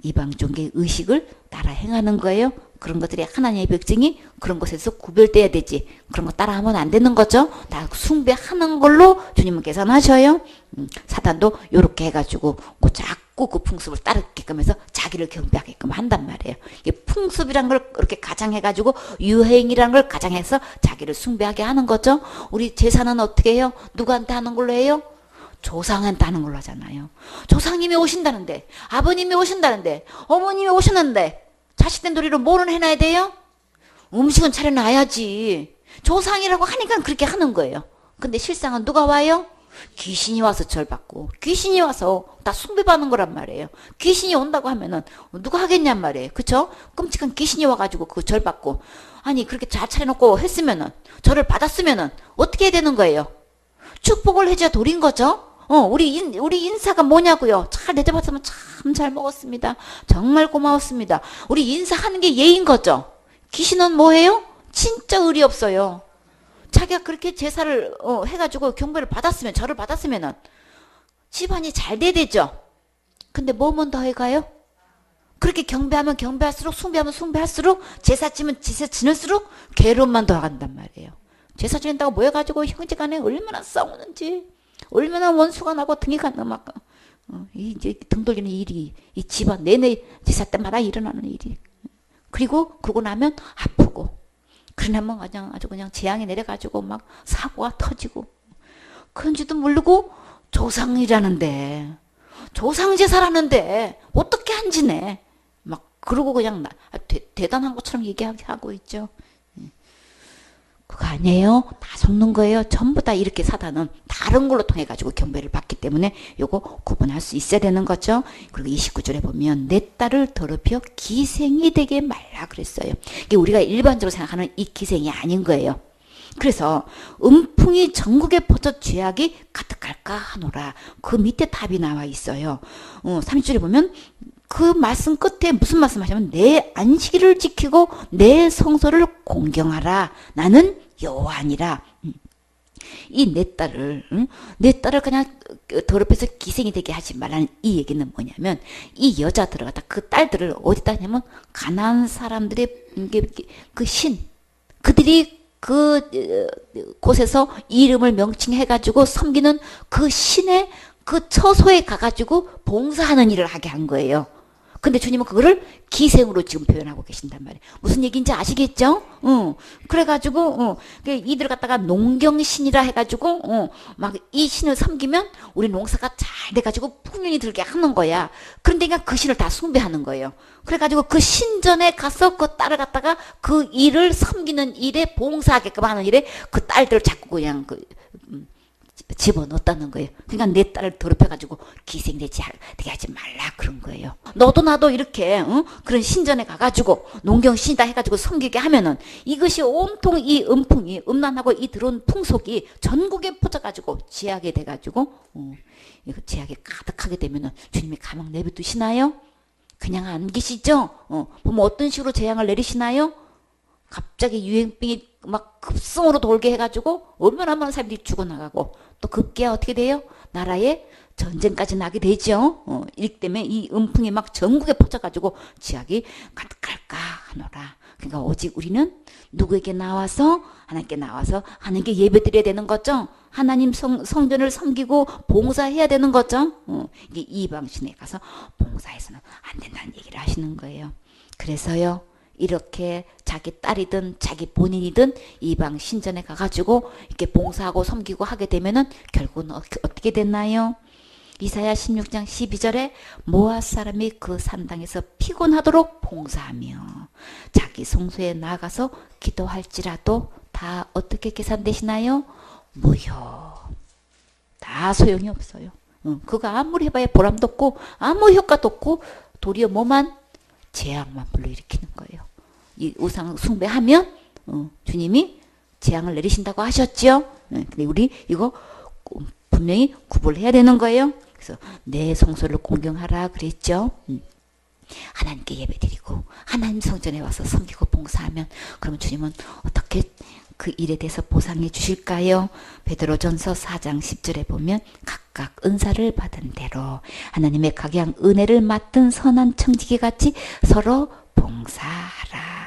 이방 종교의 의식을 따라 행하는 거예요. 그런 것들이 하나님의 백성이 그런 것에서 구별돼야 되지. 그런 거 따라하면 안 되는 거죠. 다 숭배하는 걸로 주님은 계산하셔요. 사단도 이렇게 해가지고 자꾸 그 풍습을 따르게끔 해서 자기를 경배하게끔 한단 말이에요. 이게 풍습이란 걸 그렇게 가장해가지고 유행이란 걸 가장해서 자기를 숭배하게 하는 거죠. 우리 제사는 어떻게 해요? 누구한테 하는 걸로 해요? 조상한테 하는 걸로 하잖아요. 조상님이 오신다는데, 아버님이 오신다는데, 어머님이 오셨는데 자식된 도리로 뭐는 해놔야 돼요? 음식은 차려놔야지. 조상이라고 하니까 그렇게 하는 거예요. 근데 실상은 누가 와요? 귀신이 와서 절 받고, 귀신이 와서 다 숭배받는 거란 말이에요. 귀신이 온다고 하면은 누가 하겠냔 말이에요. 그쵸? 끔찍한 귀신이 와가지고 그 절 받고, 아니 그렇게 잘 차려놓고 했으면은, 절을 받았으면은 어떻게 해야 되는 거예요? 축복을 해줘야 도린 거죠. 우리 인사가 뭐냐고요? 잘 대접받으면 참 잘 먹었습니다. 정말 고마웠습니다. 우리 인사하는 게 예인 거죠. 귀신은 뭐해요? 진짜 의리 없어요. 자기가 그렇게 제사를 해가지고 경배를 받았으면, 절을 받았으면은 집안이 잘 돼야 되죠. 근데 뭐만 더 해가요? 그렇게 경배하면 경배할수록, 숭배하면 숭배할수록, 제사 지면 제사 지낼수록 괴로움만 더 간단 말이에요. 제사 지낸다고 모여가지고 형제간에 얼마나 싸우는지, 얼마나 원수가 나고 등이 가나 막 이제 등 돌리는 일이 이 집안 내내 제사 때마다 일어나는 일이. 그리고 그러고 나면 아프고, 그러면 아주 그냥 재앙이 내려가지고 막 사고가 터지고, 그런지도 모르고 조상이라는데, 조상 제사라는데 어떻게 안 지내? 막 그러고 그냥 대단한 것처럼 얘기하고 있죠. 그거 아니에요. 다 속는 거예요. 전부 다 이렇게 사단은 다른 걸로 통해 가지고 경배를 받기 때문에 요거 구분할 수 있어야 되는 거죠. 그리고 29절에 보면 내 딸을 더럽혀 기생이 되게 말라 그랬어요. 이게 우리가 일반적으로 생각하는 이 기생이 아닌 거예요. 그래서 음풍이 전국에 퍼져 죄악이 가득할까 하노라. 그 밑에 답이 나와 있어요. 30절에 보면 그 말씀 끝에 무슨 말씀 하시냐면 내 안식일을 지키고 내 성소를 공경하라. 나는 여호와니라. 이 내 딸을 그냥 더럽혀서 기생이 되게 하지 말라는 이 얘기는 뭐냐면, 이 여자들을 갖다, 그 딸들을 어디다 하냐면 가나안 사람들의 그 신, 그들이 그 곳에서 이름을 명칭해가지고 섬기는 그 신의 그 처소에 가가지고 봉사하는 일을 하게 한 거예요. 근데 주님은 그거를 기생으로 지금 표현하고 계신단 말이에요. 무슨 얘기인지 아시겠죠? 그래가지고, 이들 갖다가 농경신이라 해가지고, 막 이 신을 섬기면 우리 농사가 잘 돼가지고 풍년이 들게 하는 거야. 그런데 그냥 그 신을 다 숭배하는 거예요. 그래가지고 그 신전에 가서 그 딸을 갖다가 그 일을 섬기는 일에 봉사하게끔 하는 일에 그 딸들을 자꾸 그냥 집어넣었다는 거예요. 그러니까 내 딸을 더럽혀가지고 기생되게 하지 말라 그런 거예요. 너도 나도 이렇게 그런 신전에 가가지고 농경신이다 해가지고 섬기게 하면은 이것이 온통 이 음풍이, 음란하고 이 들어온 풍속이 전국에 퍼져가지고 죄악이 돼가지고 이거 죄악이 가득하게 되면은 주님이 가만 내버두시나요? 그냥 안 계시죠? 보면 어떤 식으로 재앙을 내리시나요? 갑자기 유행병이 막 급성으로 돌게 해가지고 얼마나 많은 사람들이 죽어나가고, 또 급기야 어떻게 돼요? 나라에 전쟁까지 나게 되죠. 이 때문에 이 음풍이 막 전국에 퍼져가지고 지약이 가득할까 하노라. 그러니까 오직 우리는 누구에게 나와서, 하나님께 나와서 하나님께 예배드려야 되는 거죠. 하나님 성전을 섬기고 봉사해야 되는 거죠. 이게 이방신에 가서 봉사해서는 안 된다는 얘기를 하시는 거예요. 그래서요, 이렇게 자기 딸이든 자기 본인이든 이방 신전에 가가지고 이렇게 봉사하고 섬기고 하게 되면은 결국은 어떻게 됐나요? 이사야 16장 12절에 모압 사람이 그 산당에서 피곤하도록 봉사하며 자기 성소에 나가서 기도할지라도 다 어떻게 계산되시나요? 무효. 다 소용이 없어요. 그거 아무리 해봐야 보람도 없고 아무 효과도 없고 도리어 뭐만 재앙만 불러일으키는 거예요. 이 우상 숭배하면 주님이 재앙을 내리신다고 하셨죠. 근데 우리 이거 분명히 구분을 해야 되는 거예요. 그래서 내 성소를 공경하라 그랬죠. 하나님께 예배드리고 하나님 성전에 와서 섬기고 봉사하면 그러면 주님은 어떻게 그 일에 대해서 보상해 주실까요? 베드로전서 4장 10절에 보면 각각 은사를 받은 대로 하나님의 각양 은혜를 맡은 선한 청지기 같이 서로 봉사하라.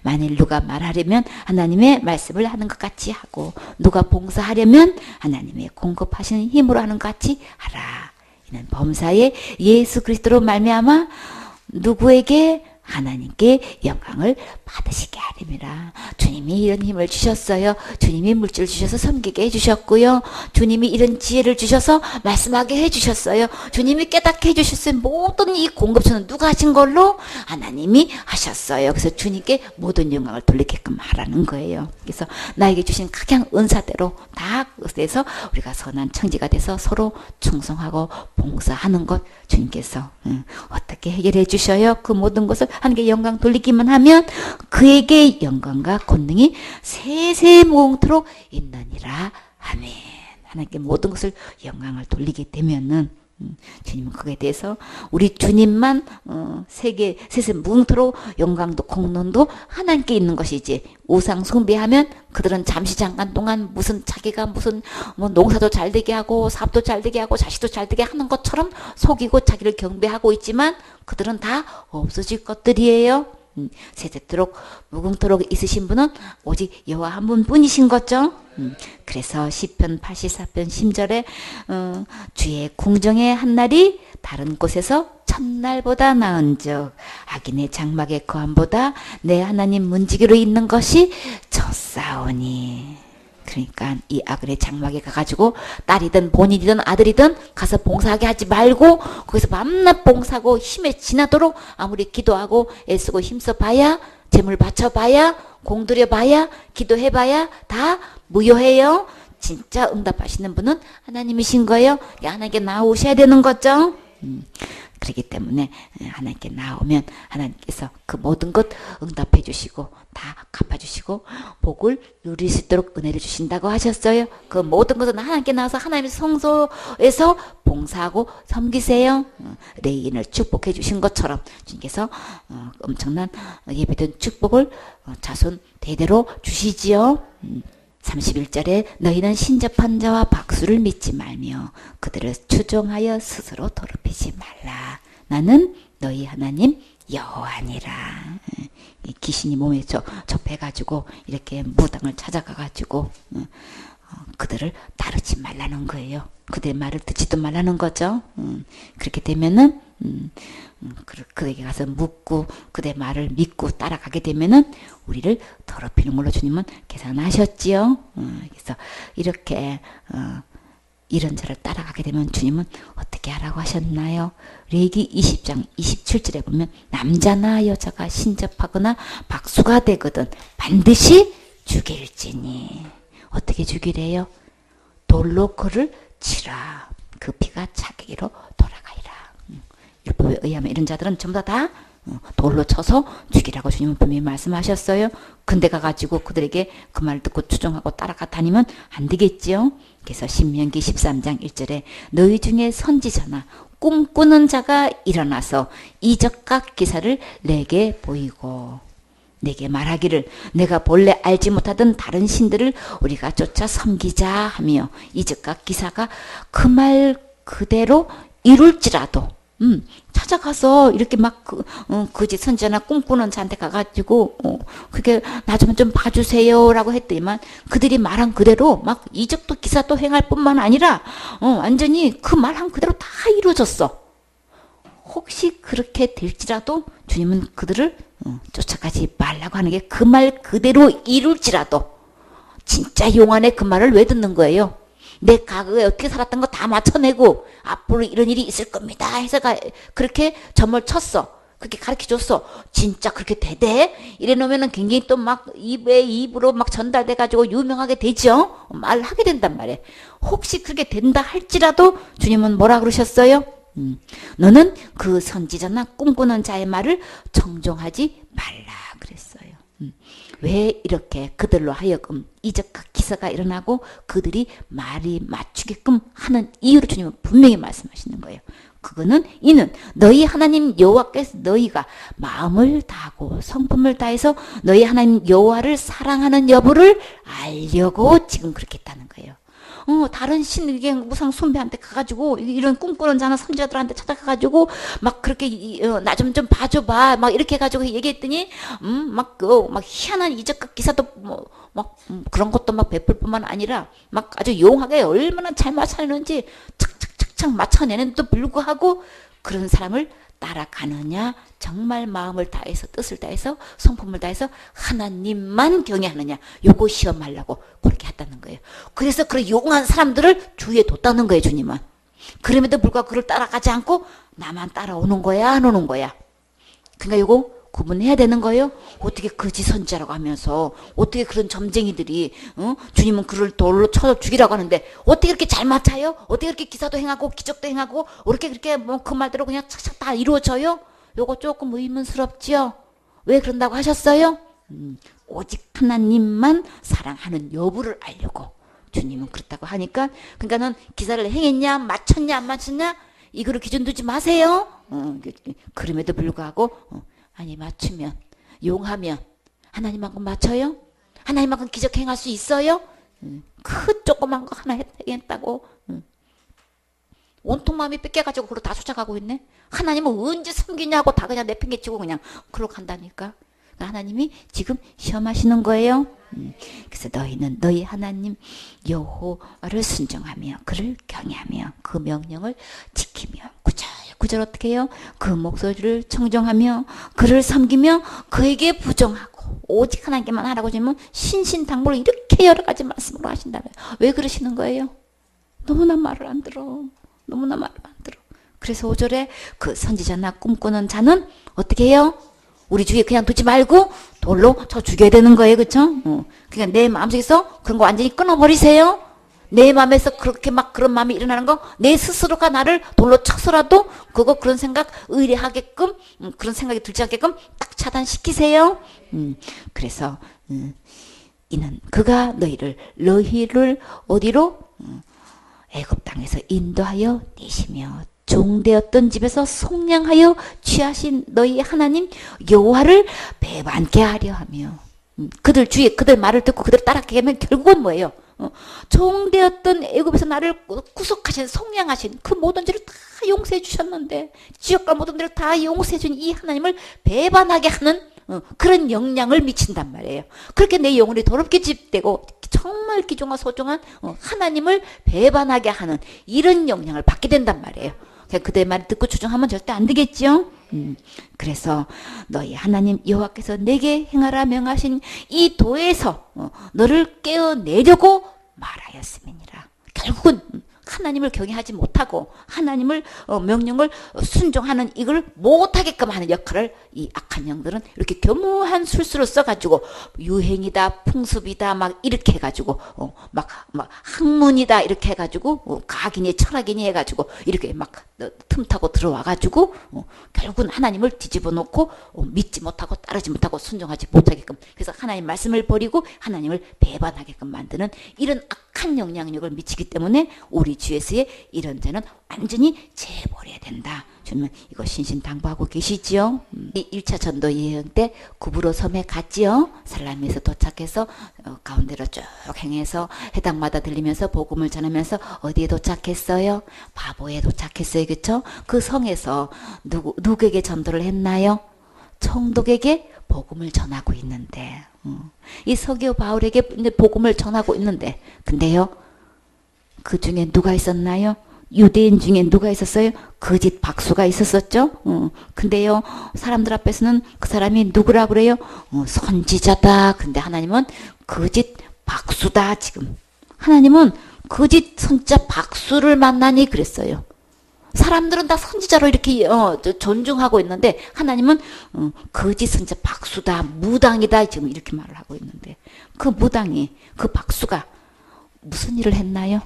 만일 누가 말하려면 하나님의 말씀을 하는 것 같이 하고 누가 봉사하려면 하나님의 공급하시는 힘으로 하는 것 같이 하라. 이는 범사에 예수 그리스도로 말미암아 누구에게 하나님께 영광을 받으시게 하림이라. 주님이 이런 힘을 주셨어요. 주님이 물질 주셔서 섬기게 해주셨고요. 주님이 이런 지혜를 주셔서 말씀하게 해주셨어요. 주님이 깨닫게 해주셨어요. 모든 이 공급처는 누가 하신 걸로? 하나님이 하셨어요. 그래서 주님께 모든 영광을 돌리게끔 하라는 거예요. 그래서 나에게 주신 각양 은사대로 다 그래서 우리가 선한 청지가 돼서 서로 충성하고 봉사하는 것 주님께서 어떻게 해결해 주셔요? 그 모든 것을 하나님께 영광 돌리기만 하면 그에게 영광과 권능이 세세무궁토록 있느니라. 아멘. 하나님께 모든 것을 영광을 돌리게 되면은 주님은 그에 대해서 우리 주님만 세세무궁토록 영광도 공론도 하나님께 있는 것이지 우상 숭배하면 그들은 잠시 잠깐 동안 무슨 자기가 무슨 뭐 농사도 잘 되게 하고 사업도 잘 되게 하고 자식도 잘 되게 하는 것처럼 속이고 자기를 경배하고 있지만 그들은 다 없어질 것들이에요. 세세토록 무궁토록 있으신 분은 오직 여호와 한 분뿐이신 거죠. 그래서 시편 84편 10절에 주의 궁정의 한 날이 다른 곳에서 첫날보다 나은즉 악인의 장막의 거함보다 내 하나님 문지기로 있는 것이 졌사오니. 그러니까 이 악인의 장막에 가가지고 딸이든 본인이든 아들이든 가서 봉사하게 하지 말고 거기서 밤낮 봉사하고 힘에 지나도록 아무리 기도하고 애쓰고 힘써봐야 재물 바쳐봐야 공들여봐야 기도해봐야 다 무효해요. 진짜 응답하시는 분은 하나님이신 거예요. 하나님께 나오셔야 되는 거죠. 그렇기 때문에 하나님께 나오면 하나님께서 그 모든 것 응답해 주시고 다 갚아주시고 복을 누릴 수 있도록 은혜를 주신다고 하셨어요. 그 모든 것은 하나님께 나와서 하나님의 성소에서 봉사하고 섬기세요. 레인을 축복해 주신 것처럼 주님께서 엄청난 예배된 축복을 자손 대대로 주시지요. 31절에 너희는 신접한 자와 박수를 믿지 말며 그들을 추종하여 스스로 더럽히지 말라. 나는 너희 하나님 여호와니라. 귀신이 몸에 접해가지고 이렇게 무당을 찾아가가지고 그들을 따르지 말라는 거예요. 그들의 말을 듣지도 말라는 거죠. 그렇게 되면은 그에게 가서 묻고 그대 말을 믿고 따라가게 되면은 우리를 더럽히는 걸로 주님은 계산하셨지요. 그래서 이렇게 이런 자를 따라가게 되면 주님은 어떻게 하라고 하셨나요? 레위기 20장 27절에 보면 남자나 여자가 신접하거나 박수가 되거든 반드시 죽일지니. 어떻게 죽이래요? 돌로 그를 치라. 그 피가 자기로 돌아가리라. 율법에 의하면 이런 자들은 전부 다 돌로 쳐서 죽이라고 주님은 분명히 말씀하셨어요. 근데 가가지고 그들에게 그 말을 듣고 추종하고 따라가 다니면 안 되겠지요. 그래서 신명기 13장 1절에 너희 중에 선지자나 꿈꾸는 자가 일어나서 이적과 기사를 내게 보이고 내게 말하기를 내가 본래 알지 못하던 다른 신들을 우리가 쫓아 섬기자 하며 이적과 기사가 그 말 그대로 이룰지라도 찾아가서 이렇게 막 그지 선지자나 꿈꾸는 자한테 가가지고 그게 나 좀 봐주세요 라고 했더니만 그들이 말한 그대로 막 이적도 기사도 행할 뿐만 아니라 완전히 그 말한 그대로 다 이루어졌어. 혹시 그렇게 될지라도 주님은 그들을 쫓아가지 말라고 하는 게 그 말 그대로 이룰지라도 진짜 용안에 그 말을 왜 듣는 거예요? 내 과거에 어떻게 살았던 거 다 맞춰내고 앞으로 이런 일이 있을 겁니다 해서 그렇게 점을 쳤어. 그렇게 가르쳐줬어. 진짜 그렇게 되대? 이래 놓으면은 굉장히 또 막 입으로 막 전달돼가지고 유명하게 되죠? 말하게 된단 말이에요. 혹시 그렇게 된다 할지라도 주님은 뭐라 그러셨어요? 너는 그 선지자나 꿈꾸는 자의 말을 정종하지 말라 그랬어요. 왜 이렇게 그들로 하여금 이적과 기사가 일어나고 그들이 말이 맞추게끔 하는 이유를 주님은 분명히 말씀하시는 거예요. 그거는 이는 너희 하나님 여호와께서 너희가 마음을 다하고 성품을 다해서 너희 하나님 여호와를 사랑하는 여부를 알려고 지금 그렇게 했다는 거예요. 다른 신에게 무상 숭배한테 가가지고 이런 꿈꾸는 자나 선지자들한테 찾아가가지고 막 그렇게 나 좀 봐줘봐 막 이렇게 해가지고 얘기했더니 막 희한한 이적과 기사도 막 그런 것도 막 베풀 뿐만 아니라 막 아주 용하게 얼마나 잘 맞춰내는지 착착착착 맞춰내는데도 불구하고 그런 사람을 따라가느냐 정말 마음을 다해서 뜻을 다해서 성품을 다해서 하나님만 경외하느냐 요거 시험하려고 그렇게 했다는 거예요. 그래서 그런 용한 사람들을 주위에 뒀다는 거예요. 주님은. 그럼에도 불구하고 그를 따라가지 않고 나만 따라오는 거야 안 오는 거야. 그러니까 요거 구분해야 되는 거예요. 어떻게 거짓 선지자라고 하면서 어떻게 그런 점쟁이들이 주님은 그를 돌로 쳐 죽이라고 하는데 어떻게 그렇게 잘 맞아요? 어떻게 그렇게 기사도 행하고 기적도 행하고 어떻게 그렇게 뭐 그 말대로 그냥 착착 다 이루어져요? 요거 조금 의문스럽지요. 왜 그런다고 하셨어요? 오직 하나님만 사랑하는 여부를 알려고 주님은 그렇다고 하니까 그러니까는 기사를 행했냐 맞췄냐 안 맞췄냐 이거를 기준 두지 마세요. 그럼에도 불구하고 아니 맞추면 용하면 하나님만큼 맞춰요? 하나님만큼 기적 행할 수 있어요? 그 조그만 거 하나 했다고 온통 마음이 뺏겨가지고 그걸 다 쫓아가고 있네. 하나님은 언제 섬기냐고 다 그냥 내팽개치고 그냥 그러고 간다니까. 하나님이 지금 시험하시는 거예요. 그래서 너희는 너희 하나님 여호와를 순종하며 그를 경외하며 그 명령을 지키며 구절 어떻게 해요? 그 목소리를 청정하며 그를 섬기며 그에게 부정하고 오직 하나님께만 하라고 주면 신신당부를 이렇게 여러 가지 말씀으로 하신다면 왜 그러시는 거예요? 너무나 말을 안 들어. 너무나 말을 안 들어. 그래서 5절에 그 선지자나 꿈꾸는 자는 어떻게 해요? 우리 주위에 그냥 두지 말고 돌로 저 죽여야 되는 거예요. 그쵸? 그러니까 내 마음속에서 그런 거 완전히 끊어버리세요. 내 마음에서 그렇게 막 그런 마음이 일어나는 거 내 스스로가 나를 돌로 쳐서라도 그런 생각 의뢰하게끔 그런 생각이 들지 않게끔 딱 차단시키세요. 그래서 이는 그가 너희를 어디로? 애굽 땅에서 인도하여 내시며 종되었던 집에서 속량하여 취하신 너희 하나님 여호와를 배반케 하려 하며 그들 주위에 그들 말을 듣고 그들 따라가게 하면 결국은 뭐예요? 종되었던 애굽에서 나를 구속하신 속량하신 그 모든 죄를 다 용서해 주셨는데 지역과 모든 죄를 다 용서해 준 이 하나님을 배반하게 하는 그런 영향을 미친단 말이에요. 그렇게 내 영혼이 더럽게 집되고 정말 귀중한 소중한 하나님을 배반하게 하는 이런 영향을 받게 된단 말이에요. 그들의 말을 듣고 추종하면 절대 안 되겠죠. 그래서 너희 하나님 여호와께서 내게 행하라 명하신 이 도에서 너를 깨어내려고 말하였음이니라. 결국은 하나님을 경외하지 못하고 하나님을 명령을 순종하는 이걸 못하게끔 하는 역할을 이 악한 영들은 이렇게 교묘한 술수를 써가지고 유행이다 풍습이다 막 이렇게 해가지고 막 학문이다 이렇게 해가지고 가기니 철학이니 해가지고 이렇게 막 틈타고 들어와가지고 결국은 하나님을 뒤집어 놓고 믿지 못하고 따르지 못하고 순종하지 못하게끔 그래서 하나님 말씀을 버리고 하나님을 배반하게끔 만드는 이런 악한 영향력을 미치기 때문에 우리 주에서의 이런 죄는 완전히 제버려야 된다. 주님은 이거 신신당부하고 계시지요. 이 1차 전도 여행 때 구브로 섬에 갔지요. 살라미에서 도착해서 가운데로 쭉 행해서 해당마다 들리면서 복음을 전하면서 어디에 도착했어요? 바보에 도착했어요. 그렇죠? 그 성에서 누구에게 전도를 했나요? 총독에게 복음을 전하고 있는데 이 서기오 바울에게 복음을 전하고 있는데 근데요 그 중에 누가 있었나요? 유대인 중에 누가 있었어요? 거짓 박수가 있었었죠. 근데요 사람들 앞에서는 그 사람이 누구라 그래요? 선지자다. 근데 하나님은 거짓 박수다. 지금 하나님은 거짓 선지자 박수를 만나니 그랬어요. 사람들은 다 선지자로 이렇게 존중하고 있는데 하나님은 거짓 선지자 박수다, 무당이다 지금 이렇게 말을 하고 있는데 그 무당이, 그 박수가 무슨 일을 했나요?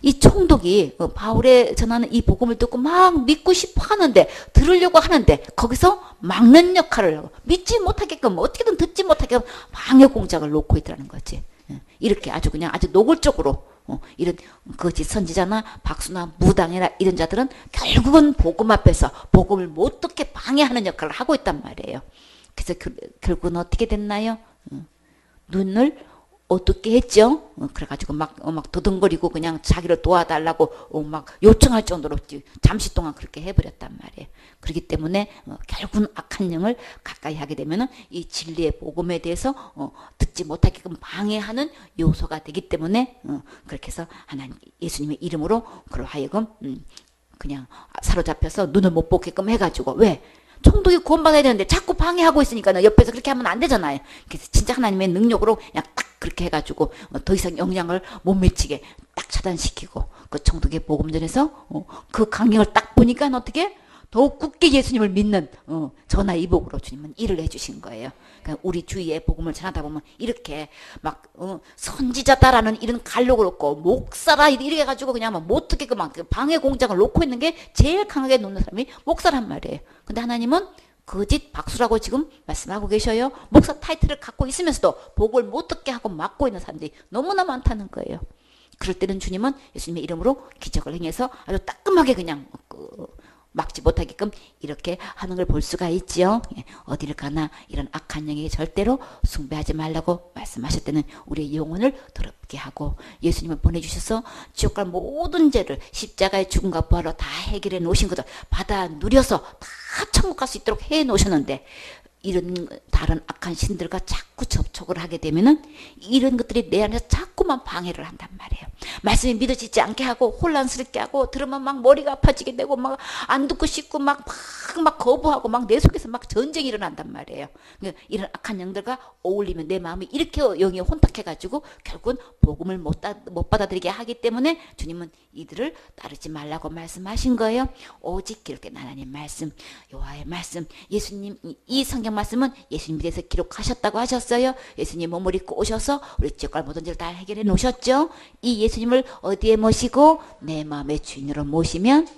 이 총독이 바울의 전하는 이 복음을 듣고 막 믿고 싶어 하는데, 들으려고 하는데 거기서 막는 역할을 하고 믿지 못하게끔, 어떻게든 듣지 못하게끔 방해 공작을 놓고 있더라는 거지. 이렇게 아주 그냥 아주 노골적으로 이런 거짓 선지자나 박수나 무당이나 이런 자들은 결국은 복음 앞에서 복음을 못 듣게 방해하는 역할을 하고 있단 말이에요. 그래서 결국은 어떻게 됐나요? 눈을 어둡게 했죠. 그래가지고 막 도둥거리고 그냥 자기를 도와달라고 막 요청할 정도로 잠시 동안 그렇게 해버렸단 말이에요. 그렇기 때문에 결국은 악한 영을 가까이 하게 되면은 이 진리의 복음에 대해서 듣지 못하게끔 방해하는 요소가 되기 때문에 그렇게 해서 하나님 예수님의 이름으로 그로 하여금 그냥 사로잡혀서 눈을 못 보게끔 해가지고 왜? 총독이 구원받아야 되는데 자꾸 방해하고 있으니까 옆에서 그렇게 하면 안 되잖아요. 그래서 진짜 하나님의 능력으로 그냥 딱 그렇게 해가지고 더 이상 영향을 못 미치게 딱 차단시키고 그 총독의 복음 전에서 그 강령을 딱 보니까 어떻게 더욱 굳게 예수님을 믿는 전화위복으로 주님은 일을 해주신 거예요. 그러니까 우리 주위에 복음을 전하다 보면 이렇게 막 선지자다라는 이런 갈록을 얻고 목사라 이렇게 해가지고 그냥 막 못 듣게끔 막 방해 공작을 놓고 있는 게 제일 강하게 놓는 사람이 목사란 말이에요. 근데 하나님은 거짓 박수라고 지금 말씀하고 계셔요. 목사 타이틀을 갖고 있으면서도 복을 못 듣게 하고 막고 있는 사람들이 너무나 많다는 거예요. 그럴 때는 주님은 예수님의 이름으로 기적을 행해서 아주 따끔하게 그냥 막지 못하게끔 이렇게 하는 걸 볼 수가 있지요. 어디를 가나 이런 악한 영에게 절대로 숭배하지 말라고 말씀하실 때는 우리의 영혼을 더럽게 하고 예수님을 보내주셔서 지옥 갈 모든 죄를 십자가의 죽음과 부활로 다 해결해 놓으신 것을 받아 누려서 다 천국 갈 수 있도록 해 놓으셨는데 이런 다른 악한 신들과 자꾸 접촉을 하게 되면은 이런 것들이 내 안에서 자꾸만 방해를 한단 말이에요. 말씀이 믿어지지 않게 하고 혼란스럽게 하고 들으면 막 머리가 아파지게 되고 막 안 듣고 싶고 막 거부하고 막 내 속에서 막 전쟁이 일어난단 말이에요. 그러니까 이런 악한 영들과 어울리면 내 마음이 이렇게 영이 혼탁해가지고 결국은 복음을 못 받아들이게 하기 때문에 주님은 이들을 따르지 말라고 말씀하신 거예요. 오직 기록된 하나님 말씀, 여호와의 말씀, 예수님 이 성경 말씀은 예수님에 대해서 기록하셨다고 하셨어요. 예수님 몸을 입고 오셔서 우리 지역과 모든 죄를 다 해결해 놓으셨죠. 이 예수님을 어디에 모시고 내 마음의 주인으로 모시면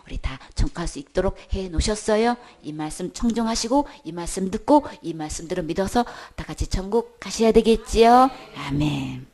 우리 다 천국할 수 있도록 해 놓으셨어요. 이 말씀 청정하시고 이 말씀 듣고 이 말씀들을 믿어서 다 같이 천국 가셔야 되겠지요. 아멘.